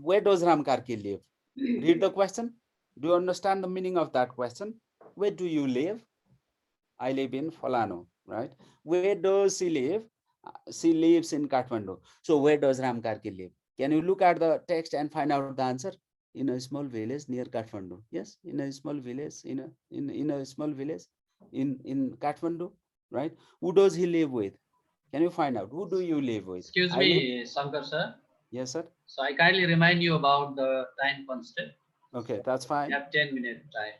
where does Ram Karki live? Read the question. Do you understand the meaning of that question? Where do you live? I live in Falano, right? Where does she live? She lives in Kathmandu. So where does Ram Karki live? Can you look at the text and find out the answer? In a small village near Kathmandu. Yes, in a small village, in a small village in Kathmandu, right? Who does he live with? Can you find out? Who do you live with? Excuse me, Shankar sir. Yes, sir. So I kindly remind you about the time constraint. Okay, that's fine. You have 10-minute time.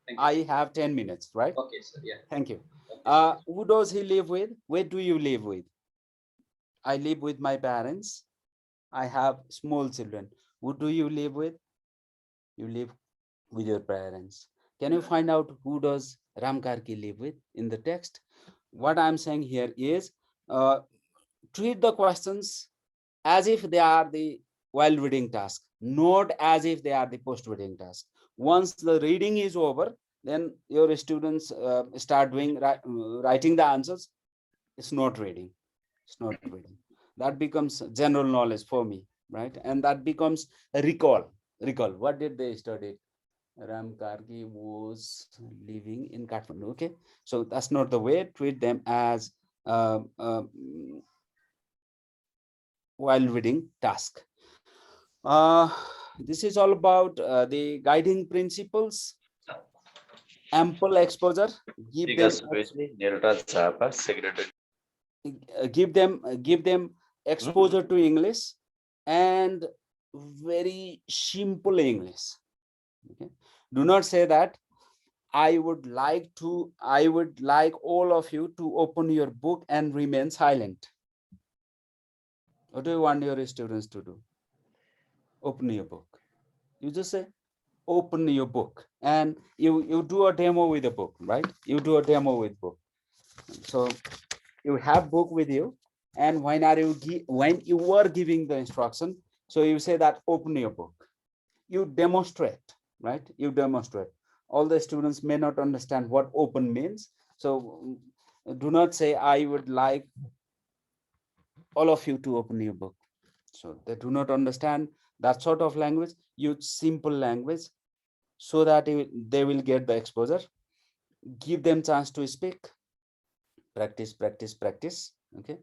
Thank you. I have 10 minutes, right? Okay, sir. Yeah. Thank you. Okay, who does he live with? Where do you live with? I live with my parents. I have small children. Who do you live with? You live with your parents. Can you find out who does Ram Karki live with in the text? What I'm saying here is treat the questions as if they are the while reading task, not as if they are the post reading task. Once the reading is over, then your students start doing writing the answers. It's not reading. It's not reading. That becomes general knowledge for me, right? And that becomes a recall. Recall. What did they study? Ram Kargi was living in Kathmandu. Okay, so that's not the way. Treat them as while reading task. This is all about the guiding principles. Ample exposure. Give them exposure to English and very simple English. Okay, do not say that I would like all of you to open your book and remain silent. What do you want your students to do? Open your book. You just say open your book, and you do a demo with the book, right? You do a demo with book. So you have book with you, and when you are giving the instruction, so you say that open your book. You demonstrate, right? You demonstrate. All the students may not understand what open means, so do not say I would like all of you to open your book. So they do not understand that sort of language. Use simple language so that they will get the exposure. Give them chance to speak. Practice, practice, practice. Okay,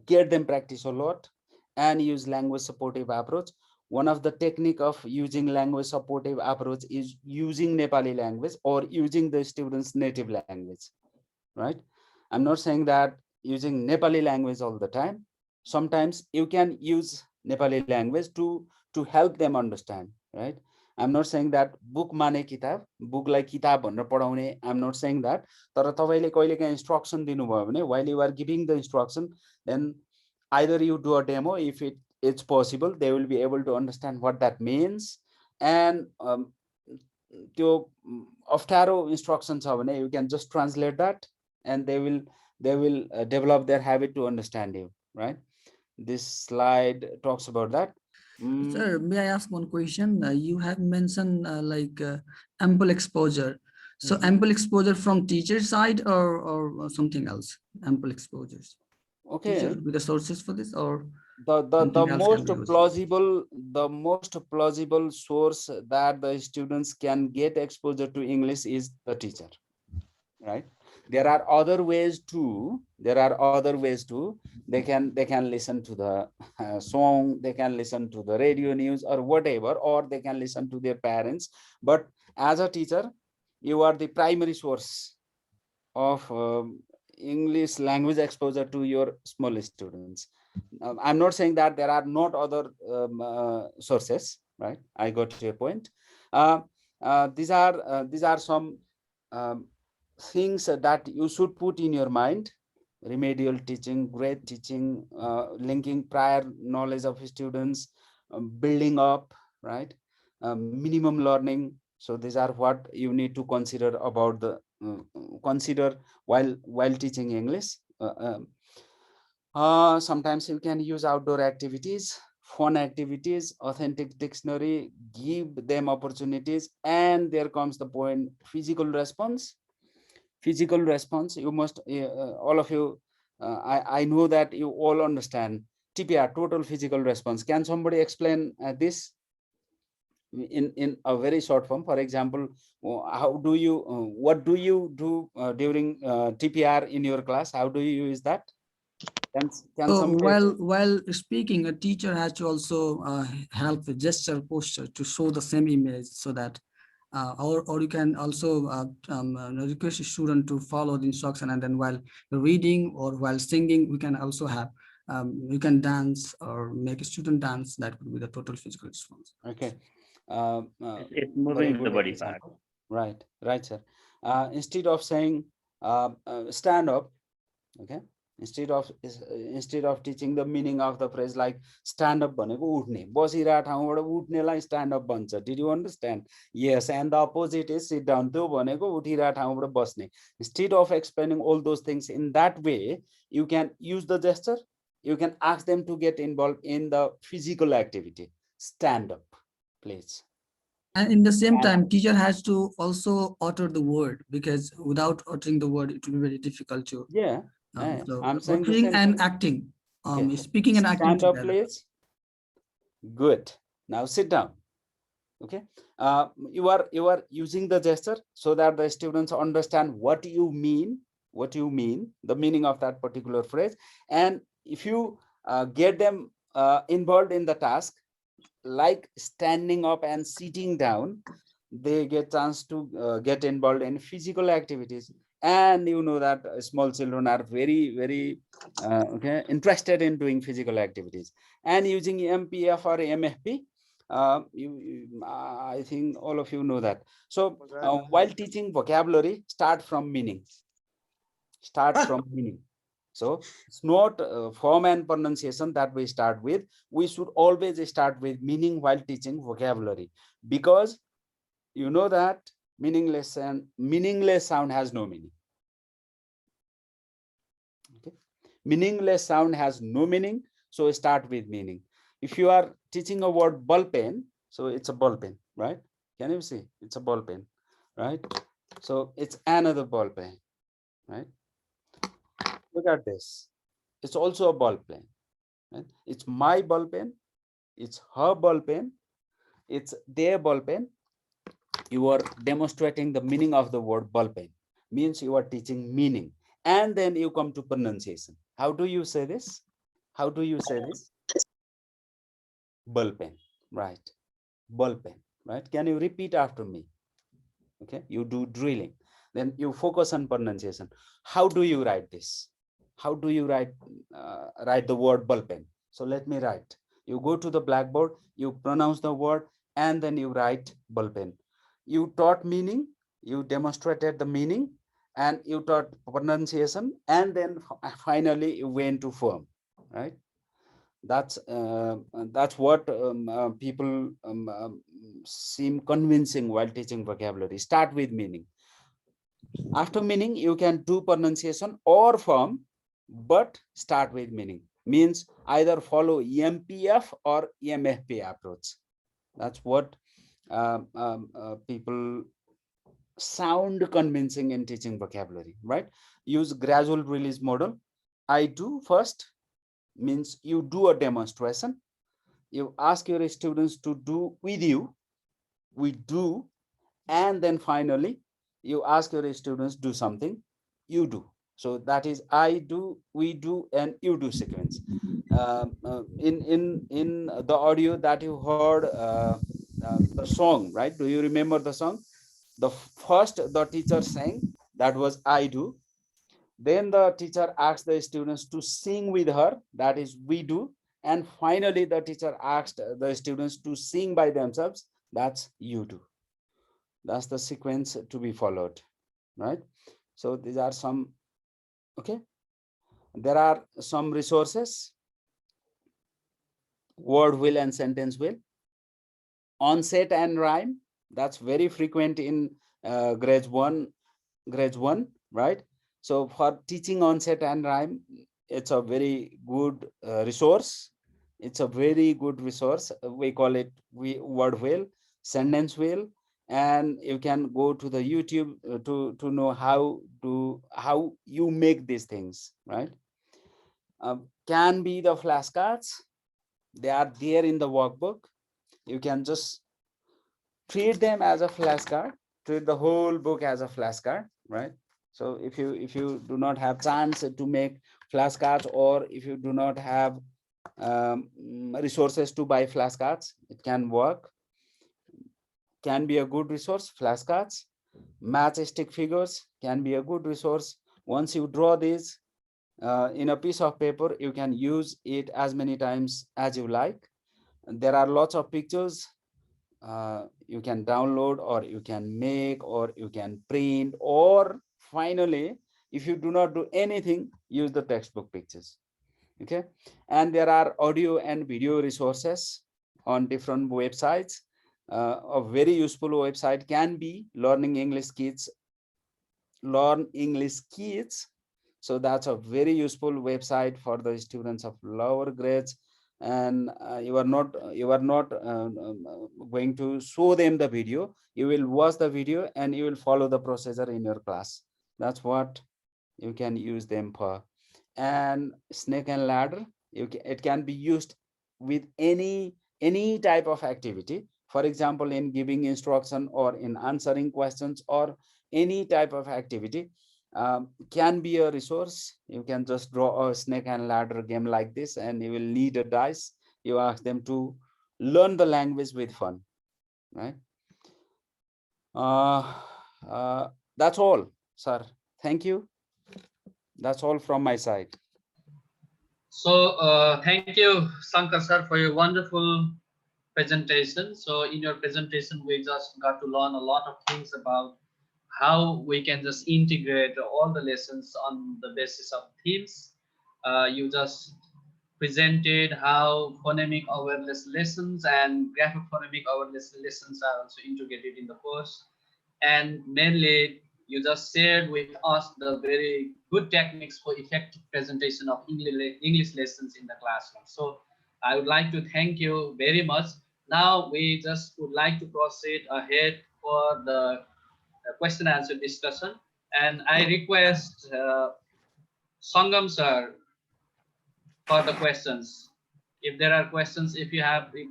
get them practice a lot, and use language supportive approach. One of the technique of using language supportive approach is using Nepali language or using the students' native language, right? I'm not saying that using Nepali language all the time. Sometimes you can use Nepali language to help them understand, right? I'm not saying that book mane kitab, book like kitab bhanera पढाउने. I'm not saying that. तर तपाईले कहिलेकाहीँ instruction दिनुभयो भने, while you are giving the instruction, then either you do a demo, if it's possible, they will be able to understand what that means. And त्यो अप्ठ्यारो instruction छ भने, you can just translate that, and they will develop their habit to understand you, right? This slide talks about that. Sir, may I ask one question? You have mentioned ample exposure. So ample exposure from teacher side or something else? Ample exposures. Okay. Teacher will be the sources for this, or the most plausible source that the students can get exposure to English is the teacher, right? There are other ways too. They can listen to the song, they can listen to the radio news or whatever, or they can listen to their parents. But as a teacher, you are the primary source of English language exposure to your small students. I'm not saying that there are not other sources, right? I got your point. These are some things that you should put in your mind. Remedial teaching, great teaching, linking prior knowledge of students, building up, right? Minimum learning. So these are what you need to consider about the consider while teaching English. Sometimes you can use outdoor activities, fun activities, authentic dictionary, give them opportunities. And there comes the point, physical response. Physical response, you must, all of you, I know that you all understand TPR, total physical response. Can somebody explain this in a very short form? For example, how do you, what do you do during TPR in your class? How do you use that? So while speaking, a teacher has to also help the gesture posture to show the same image, so that or you can also request a student to follow the instruction, and then while reading or while singing, we can also have you can dance or make a student dance. That would be the total physical response. Okay. It's moving the body part. Right, sir. Instead of saying stand up, okay, instead of teaching the meaning of the phrase like stand up bhaneko उठ्ने बसिरहेको ठाउँबाट उठ्नेलाई stand up भन्छ. Did you understand? Yes, and the opposite is sit down. त्यो भनेको उठिरहेको ठाउँबाट बस्ने. Instead of explaining all those things in that way, you can use the gesture. You can ask them to get involved in the physical activity. Stand up, please. And in the same time, teacher has to also utter the word, because without uttering the word, it will be very difficult to. Yeah, So I'm saying the uttering same and thing. acting, Okay. speaking and acting Stand up, together. please. Good. Now sit down. Okay. You are using the gesture so that the students understand what you mean, the meaning of that particular phrase. And if you get them involved in the task, like standing up and sitting down, they get chance to get involved in physical activities. And you know that small children are very okay, interested in doing physical activities. And using MPF or MFP, I think all of you know that. So while teaching vocabulary, start from meaning. Start from meaning. So it's not form and pronunciation that we start with. We should always start with meaning while teaching vocabulary, because you know that meaningless sound has no meaning. Okay. Meaningless sound has no meaning. So start with meaning. If you are teaching a word ball pen, so it's a ball pen, right? Can you see? It's a ball pen, right? So it's another ball pen, right? Look at this. It's also a ball pen. Right? It's my ball pen. It's her ball pen. It's their ball pen. You are demonstrating the meaning of the word ball pen. Means you are teaching meaning. And then you come to pronunciation. How do you say this? How do you say this? Ball pen, right? Ball pen, right? Can you repeat after me? Okay, you do drilling. Then you focus on pronunciation. How do you write this? How do you write the word ball pen? So let me write. You go to the blackboard, you pronounce the word, and then you write ball pen. You taught meaning, you demonstrated the meaning, and you taught pronunciation, and then finally you went to form, right? That's what people seem convincing while teaching vocabulary. Start with meaning. After meaning, you can do pronunciation or form, but start with meaning. Means either follow EMPF or EMFP approach. That's what people sound convincing in teaching vocabulary, right? Use gradual release model. I do first means you do a demonstration. You ask your students to do with you. We do. And then finally, you ask your students do something. You do. So that is I do, we do, and you do sequence. In the audio that you heard, the song, right? Do you remember the song? The first the teacher sang, that was I do. Then the teacher asked the students to sing with her, that is we do. And finally the teacher asked the students to sing by themselves, that's you do. That's the sequence to be followed, right? So these are some, okay. There are some resources: word wheel and sentence wheel, onset and rhyme. That's very frequent in grade one, right? So for teaching onset and rhyme, it's a very good resource. It's a very good resource. We call it word wheel, sentence wheel, and you can go to the YouTube to know how you make these things, right? Can be the flashcards. They are there in the workbook. You can just treat them as a flashcard. Treat the whole book as a flashcard, right? So if you do not have chance to make flashcards, or if you do not have resources to buy flashcards, it can work. Can be a good resource. Flashcards, match stick figures can be a good resource. Once you draw these in a piece of paper, you can use it as many times as you like. There are lots of pictures you can download, or you can make, or you can print, or finally If you do not do anything, use the textbook pictures. Okay, and there are audio and video resources on different websites. A very useful website can be Learning English Kids. Learn English Kids. So that's a very useful website for the students of lower grades, and you are not going to show them the video. You will watch the video and you will follow the procedure in your class. That's what you can use them for. And snake and ladder, it can be used with any type of activity. For example, in giving instruction or in answering questions or any type of activity, can be a resource. You can just draw a snake and ladder game like this, and you will need a dice. You ask them to learn the language with fun, right? That's all, sir. Thank you. That's all from my side. So thank you, Shankar sir, for your wonderful presentation. So in your presentation, we just got to learn a lot of things about how we can just integrate all the lessons on the basis of themes. You just presented how phonemic awareness lessons and graphophonemic awareness lessons are also integrated in the course. And mainly, you just shared with us the very good techniques for effective presentation of English lessons in the classroom. So I would like to thank you very much. Now we just would like to proceed ahead for the question answer discussion. And I request Sangam sir for the questions. If there are questions, if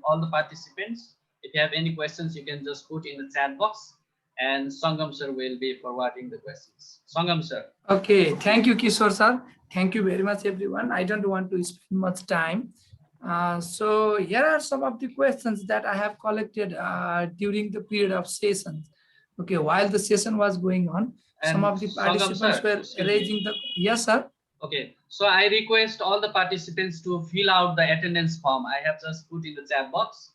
all the participants, if you have any questions, you can just put in the chat box and Sangam sir will be forwarding the questions. Sangam sir. Okay, thank you, Kishore sir. Thank you very much, everyone. I don't want to spend much time. So here are some of the questions that I have collected during the period of sessions. Okay, while the session was going on, and some of the participants were raising the... Yes, sir. Okay, so I request all the participants to fill out the attendance form. I have just put in the chat box.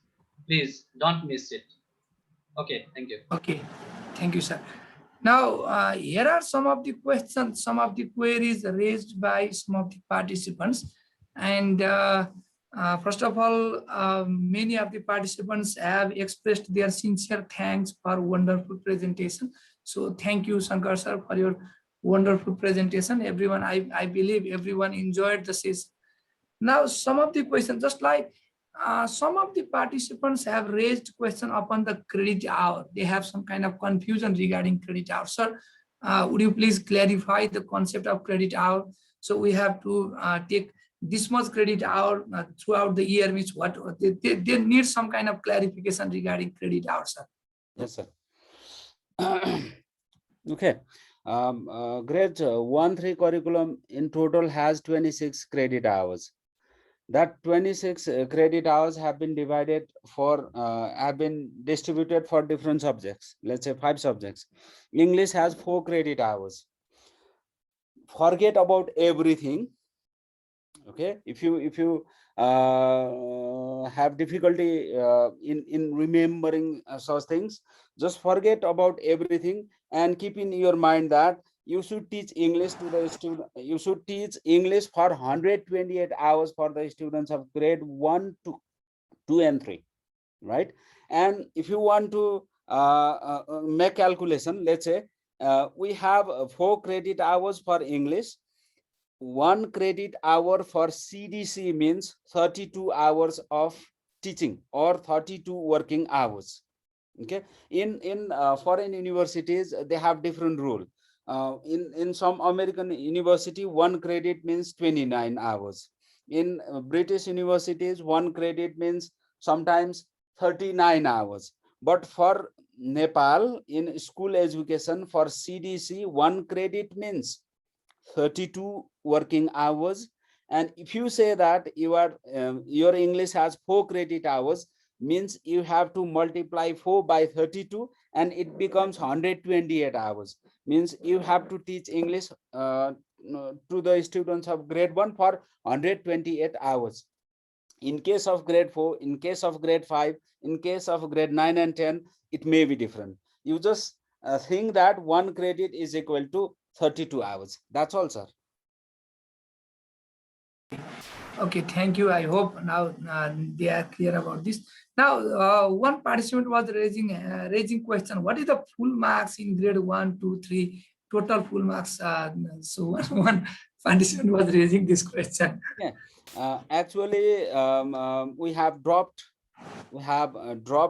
Please don't miss it. Okay, thank you. Okay, thank you, sir. Now, here are some of the questions, some of the queries raised by some of the participants. And first of all, many of the participants have expressed their sincere thanks for wonderful presentation. So thank you, Shankar sir, for your wonderful presentation. Everyone, I believe everyone enjoyed the session. Now, some of the questions, just like some of the participants have raised question upon the credit hour. They have some kind of confusion regarding credit hour. Sir, would you please clarify the concept of credit hour? So we have to take this much credit hour throughout the year, which what they need some kind of clarification regarding credit hour, sir. Yes, sir. Okay. Grade 1-3 curriculum in total has 26 credit hours. That 26 credit hours have been distributed for different subjects. Let's say 5 subjects. English has 4 credit hours. Forget about everything. Okay, if you have difficulty in remembering such things, just forget about everything and keep in your mind that you should teach English to the student. You should teach English for 128 hours for the students of grade 1, 2 and 3, right? And if you want to make calculation, let's say we have 4 credit hours for English. 1 credit hour for CDC means 32 hours of teaching or 32 working hours. Okay, in foreign universities they have different rule. In some American university, 1 credit means 29 hours. In British universities, 1 credit means sometimes 39 hours. But for Nepal, in school education for CDC, 1 credit means 32 working hours. And if you say that your English has 4 credit hours, means you have to multiply 4 by 32 and it becomes 128 hours. Means you have to teach English to the students of grade 1 for 128 hours. In case of grade 4, in case of grade 5, in case of grade 9 and 10, it may be different. You just think that 1 credit is equal to 32 hours. That's all, sir. Okay, thank you. I hope now they are clear about this. Now, one participant was raising question. What is the full marks in grade 1, 2, 3? Total full marks. So one participant was raising this question. Yeah, actually, we have dropped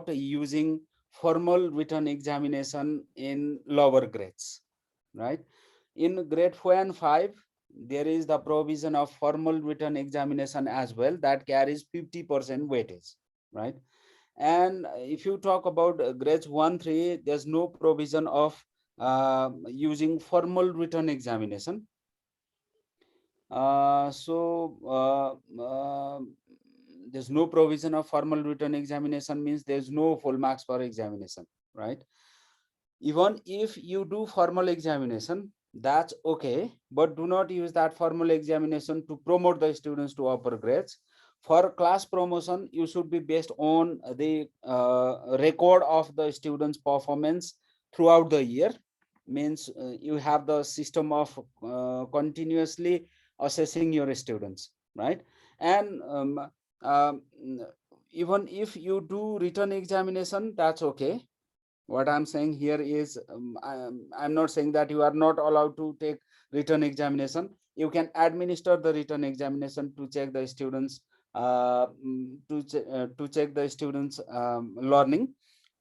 using formal written examination in lower grades, right? In grade 4 and 5, there is the provision of formal written examination as well that carries 50% weightage, right? And if you talk about grades 1, 3, there's no provision of using formal written examination. There's no provision of formal written examination, means there's no full marks for examination, right? Even if you do formal examination, that's okay, but do not use that formal examination to promote the students to upper grades. For class promotion, you should be based on the record of the students' performance throughout the year. Means you have the system of continuously assessing your students, right? And even if you do written examination, that's okay. What I'm saying here is I'm not saying that you are not allowed to take written examination. You can administer the written examination to check the students to check the students learning,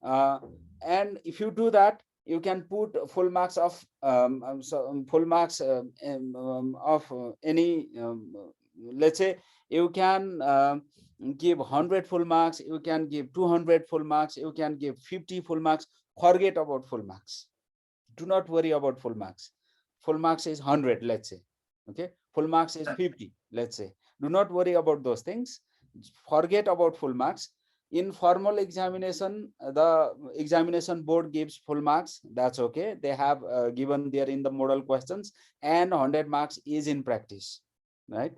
and if you do that, you can put full marks of full marks of any let's say you can give 100 full marks, you can give 200 full marks, you can give 50 full marks. Forget about full marks. Do not worry about full marks. Full marks is 100, let's say. Okay, full marks is 50, let's say. Do not worry about those things. Forget about full marks. In formal examination, the examination board gives full marks. That's okay. They have given there in the model questions, and 100 marks is in practice, right?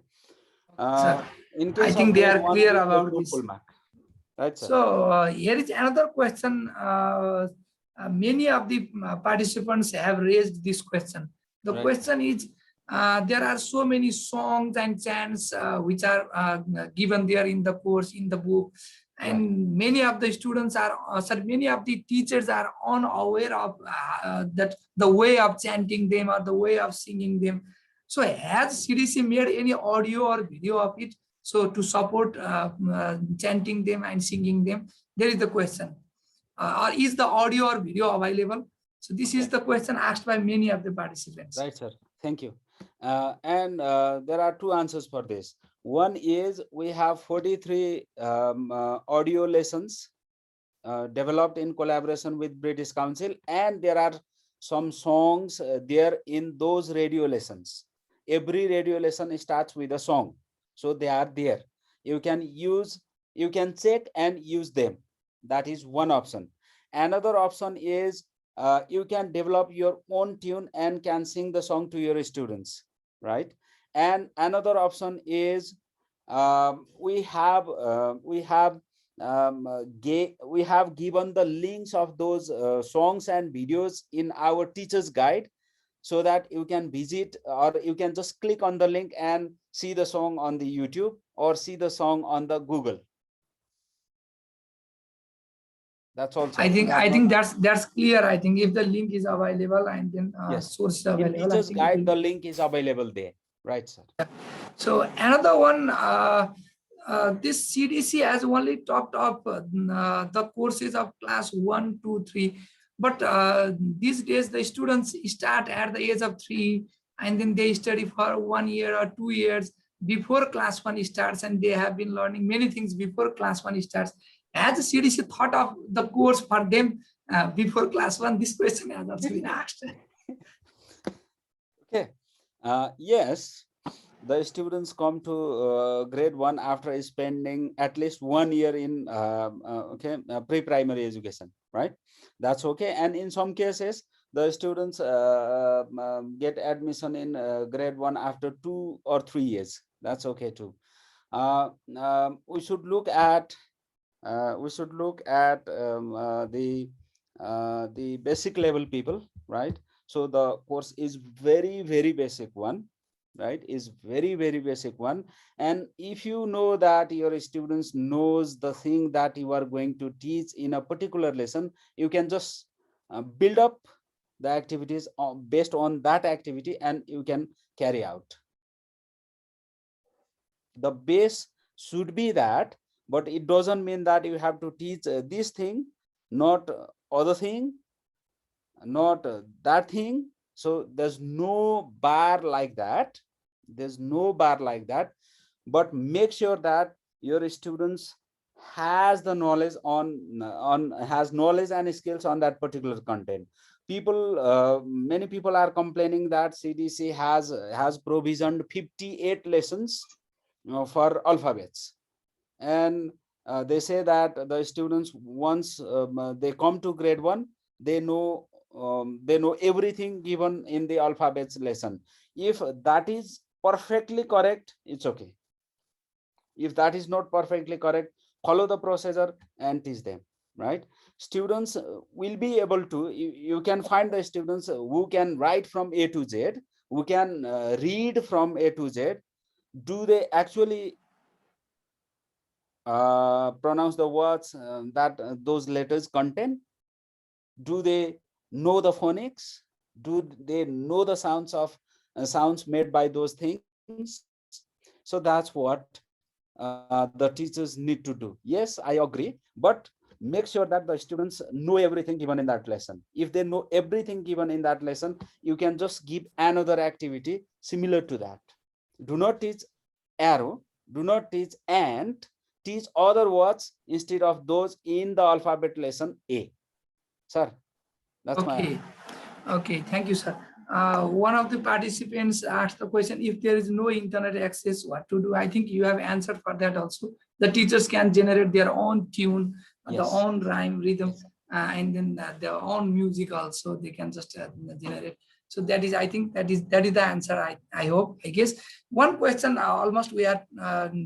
In case I think they are clear about this. Full mark. Right, sir. So here is another question. Many of the participants have raised this question. The question is, there are so many songs and chants which are given there in the course, in the book, and many of the students are, many of the teachers are unaware of that the way of chanting them or the way of singing them. So has CDC made any audio or video of it? So to support chanting them and singing them, there is the question. Or is the audio or video available? So this is the question asked by many of the participants. Right, sir. Thank you. And there are two answers for this. One is we have 43 audio lessons developed in collaboration with British Council, and there are some songs there in those radio lessons. Every radio lesson starts with a song. So they are there. You can check and use them. That is one option. Another option is you can develop your own tune and can sing the song to your students, right? And another option is we have given the links of those songs and videos in our teacher's guide, so that you can visit, or you can just click on the link and see the song on the YouTube or see the song on the Google. That's also. I think that's clear. I think if the link is available and then source is available. In teacher's guide, the link is available there. Right, sir. So another one, this CDC has only topped up the courses of class 1, 2, 3. But these days, the students start at the age of 3, and then they study for 1 year or 2 years before class 1 starts, and they have been learning many things before class 1 starts. Has the CDC thought of the course for them before class 1? This question has also been asked. Okay. Yes, the students come to grade 1 after spending at least 1 year in pre-primary education, right? That's okay. And in some cases, the students get admission in grade 1 after 2 or 3 years. That's okay too. We should look at the basic level people, right? So the course is very, very basic one, right? Is very, very basic one. And if you know that your students knows the thing that you are going to teach in a particular lesson, you can just build up the activities based on that activity, and you can carry out. The base should be that, but it doesn't mean that you have to teach this thing, not other thing, not that thing. So there's no bar like that. There's no bar like that. But make sure that your students has the knowledge has knowledge and skills on that particular content. Many people are complaining that CDC has provisioned 58 lessons for alphabets, and they say that the students, once they come to grade 1, they know everything given in the alphabets lesson. If that is perfectly correct, it's okay. If that is not perfectly correct, follow the procedure and teach them, right? Students will be able to, you can find the students who can write from A to Z, who can read from A to Z. Do they actually pronounce the words that those letters contain? Do they know the phonics? Do they know the sounds made by those things? So that's what the teachers need to do. Yes, I agree, but make sure that the students know everything given in that lesson. If they know everything given in that lesson, you can just give another activity similar to that. Do not teach arrow, do not teach ant, teach other words instead of those in the alphabet lesson A. Sir, that's Okay. Okay, thank you, sir. One of the participants asked the question, if there is no internet access, what to do? I think you have answered for that also. The teachers can generate their own tune, Yes. the own rhyme, rhythm, and then their own music also. They can just generate. So that is, I think that is the answer. I hope, I guess. One question, almost we are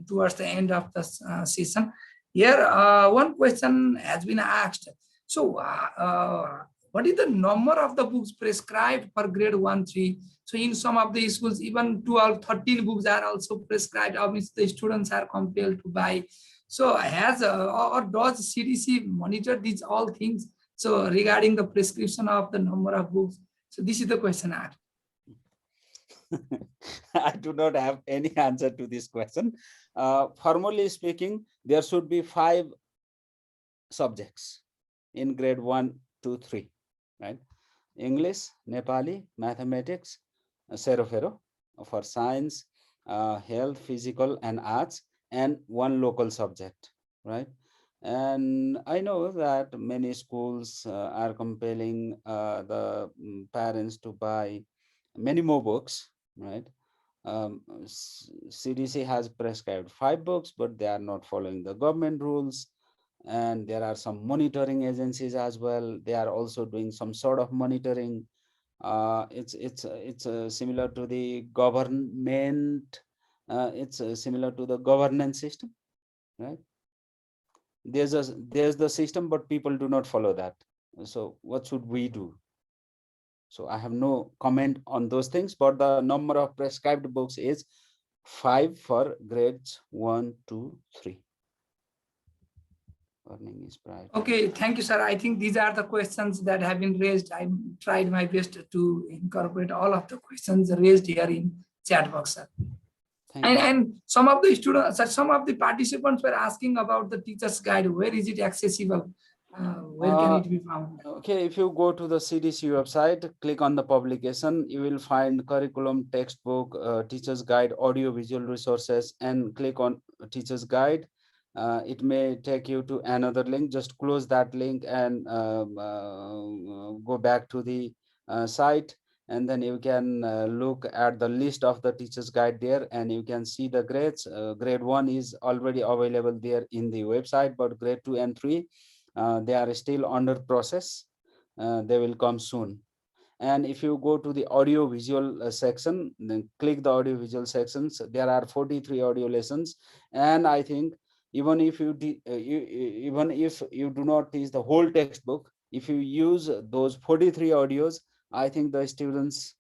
towards the end of the session. Here, one question has been asked. So, what is the number of the books prescribed for grade 1, 3? So in some of the schools, even 12, 13 books are also prescribed, of which the students are compelled to buy. So has or does CDC monitor these all things? So regarding the prescription of the number of books. So this is the question asked. I do not have any answer to this question. Formally speaking, there should be 5 subjects in grade 1, 2, 3, right? English, Nepali, mathematics, Serofero for science, health, physical, and arts, and 1 local subject, right? And I know that many schools are compelling the parents to buy many more books, right? CDC has prescribed 5 books, but they are not following the government rules. And there are some monitoring agencies as well. They are also doing some sort of monitoring. It's similar to the government. It's similar to the governance system, right? There's the system, but people do not follow that. So what should we do? So I have no comment on those things, but the number of prescribed books is 5 for grades 1, 2, 3. Learning is priority. Okay, thank you, sir. I think these are the questions that have been raised. I tried my best to incorporate all of the questions raised here in chat box, sir. And some of the students, some of the participants were asking about the teacher's guide. Where is it accessible? Where can it be found? Okay, if you go to the CDC website, click on the publication, you will find curriculum, textbook, teacher's guide, audio visual resources, and click on teacher's guide. It may take you to another link. Just close that link and go back to the site, and then you can look at the list of the teacher's guide there, and you can see the grades. Grade 1 is already available there in the website, but grade 2 and 3, they are still under process. They will come soon. And if you go to the audio visual section, then click the audio visual sections. There are 43 audio lessons, and I think even if you do not teach the whole textbook, if you use those 43 audios, I think the students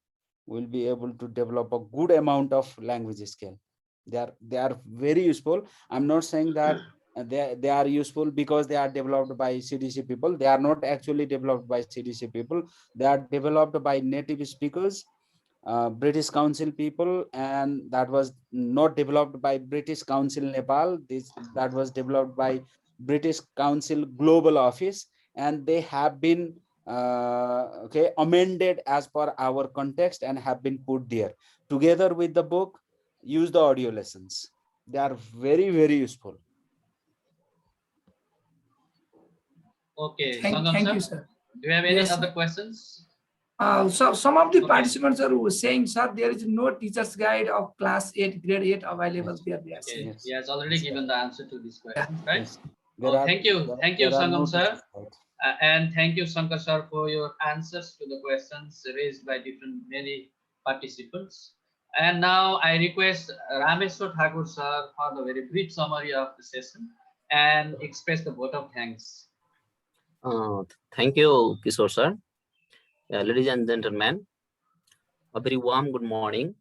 will be able to develop a good amount of language skill. They are very useful. I'm not saying that they are useful because they are developed by CDC people. They are not actually developed by CDC people. They are developed by native speakers, British Council people, and that was not developed by British Council Nepal. That was developed by British Council Global Office, and they have been amended as per our context and have been put there together with the book. Use the audio lessons. They are very, very useful. Okay, Thank Sangam you, sir. sir. Do you have any Yes, other sir. questions? So some of the participants are saying, sir, there is no teacher's guide of class 8, grade 8 available there. They are saying. Okay, he has already given the answer to this question, right? Yes. Thank you, There are Sangam no sir, teachers guide. and thank you, Shankar sir, for your answers to the questions raised by many participants. And now I request Rameshwar Thakur sir for the very brief summary of the session and express the vote of thanks. Thank you, Kishore sir. Ladies and gentlemen, a very warm good morning.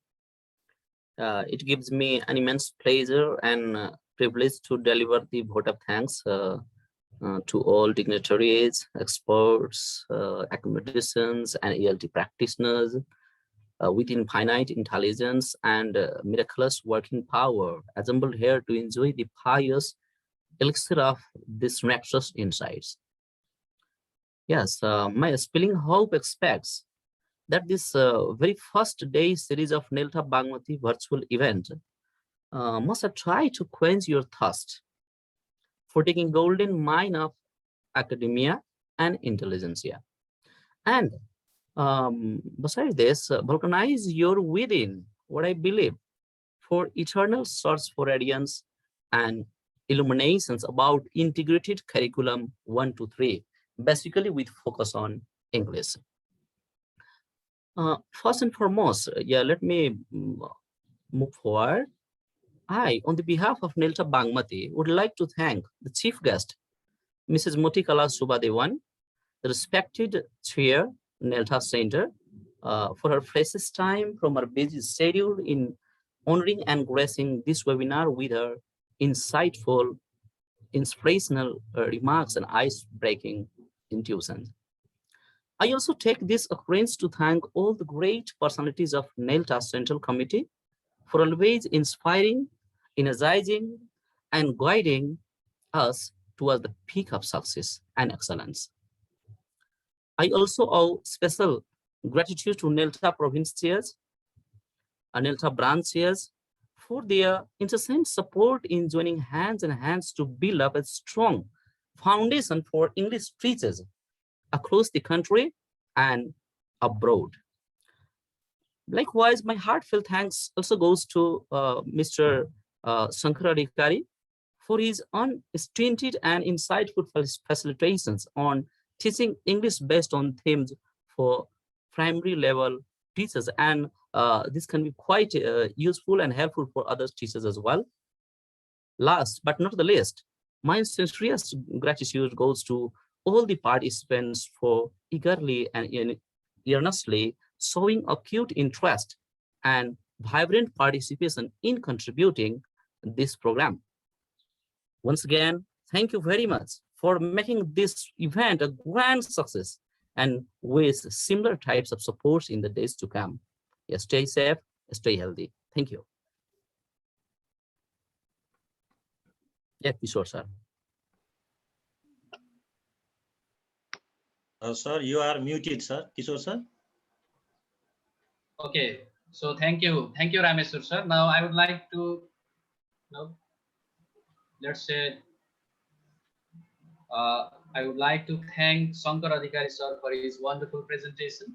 It gives me an immense pleasure and privilege to deliver the vote of thanks to all dignitaries, experts, academicians, and ELT practitioners with infinite intelligence and miraculous working power assembled here to enjoy the pious elixir of these nectarous insights. Yes, my spelling hope expects that this very first day series of Nelta Bagmati virtual event must try to quench your thirst for taking golden mine of academia and intelligentsia. And besides this, vulcanize your within what I believe for eternal search for radiance and illuminations about integrated curriculum 1 to 3, basically with focus on English. First and foremost, let me move forward. I, on the behalf of Nelta Bagmati, would like to thank the chief guest, Mrs. Motikala Subadewan, the respected chair, Nelta Center, for her precious time from her busy schedule in honoring and gracing this webinar with her insightful, inspirational remarks and ice-breaking intuitions. I also take this occurrence to thank all the great personalities of Nelta Central Committee for always inspiring, energizing, and guiding us towards the peak of success and excellence. I also owe special gratitude to Nelta Province Chairs and Nelta Branch Chairs for their incessant support in joining hands and hands to build up a strong foundation for English teachers across the country and abroad. Likewise, my heartfelt thanks also goes to Mr. Shakar Adhikari for his unstinted and insightful facilitations on teaching English based on themes for primary level teachers, and this can be quite useful and helpful for other teachers as well. Last but not the least, my sincerest gratitude goes to all the participants for eagerly and earnestly showing acute interest and vibrant participation in contributing this program. Once again, thank you very much for making this event a grand success and with similar types of supports in the days to come. Yes, stay safe, stay healthy. Thank you. Yeah, Kishore sir. Sir, you are muted, sir. Kishore sir. Okay, so thank you, Rameshwar sir. Now I would like to, let's say, I would like to thank Shakar Adhikari sir for his wonderful presentation,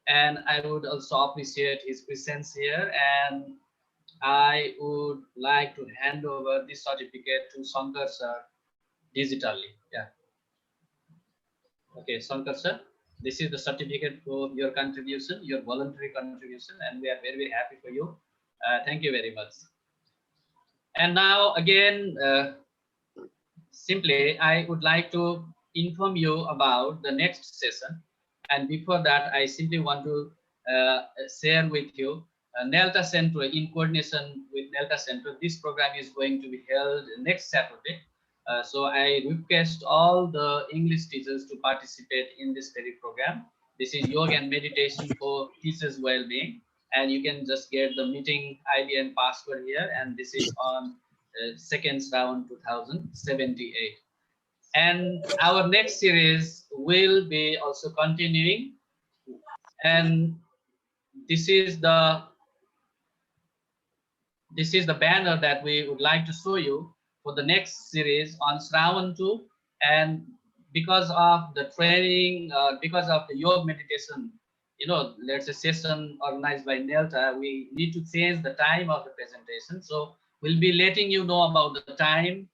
and I would also appreciate his presence here, and I would like to hand over this certificate to Shankar sir digitally. Yeah. Okay, Shankar sir, this is the certificate for your contribution, your voluntary contribution, and we are very, very happy for you. Thank you very much. And now again, simply, I would like to inform you about the next session. And before that, I simply want to share with you Nelta Centre, in coordination with Nelta Centre. This program is going to be held next Saturday. So I request all the English teachers to participate in this very program. This is yoga and meditation for teachers' well-being, and you can just get the meeting ID and password here. And this is on 2nd Shravan 2078. And our next series will be also continuing, and this is the banner that we would like to show you for the next series on Shravan 2. And because of the training, because of the yoga meditation, let's say session organized by Nelta, we need to change the time of the presentation. So we'll be letting you know about the time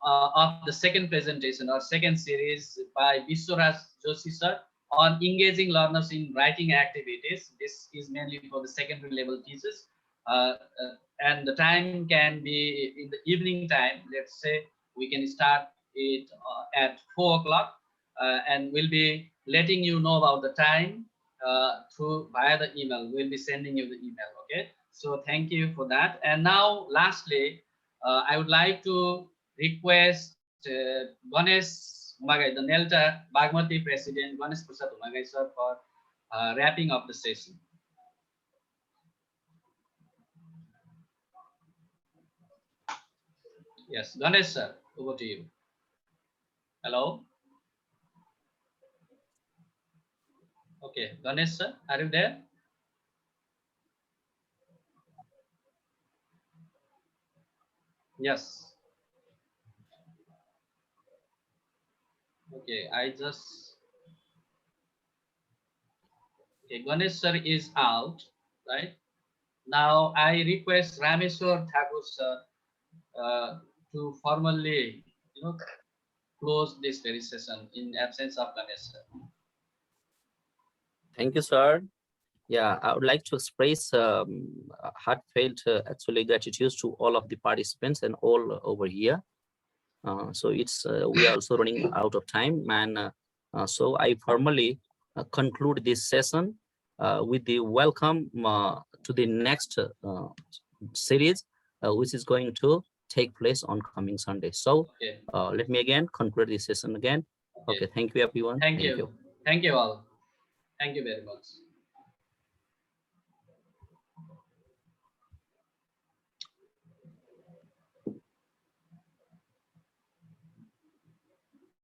of the second presentation or second series by Vishwaraj Joshi sir on engaging learners in writing activities. This is mainly for the secondary level teachers. And the time can be in the evening time. Let's say we can start it at 4 o'clock, and we'll be letting you know about the time through via the email. We'll be sending you the email. Okay, so thank you for that. And now lastly, I would like to request Ganesh Umagai, the Nelta Bagmati president, Ganesh Prasad Umagai sir, for wrapping up the session. Yes, Ganesh sir, over to you. Hello. Okay, Ganesh sir, are you there? Yes. Okay, okay, Ganesh sir is out, right? Now I request Rameshwar Thakur sir to formally, close this very session in absence of Ganesh sir. Thank you, sir. Yeah, I would like to express heartfelt actually gratitude to all of the participants and all over here. So it's we are also running out of time, and so I formally conclude this session with the welcome to the next series, which is going to take place on coming Sunday. So okay. Let me again conclude this session again. Okay, thank you everyone. Thank you. Thank you all. Thank you very much.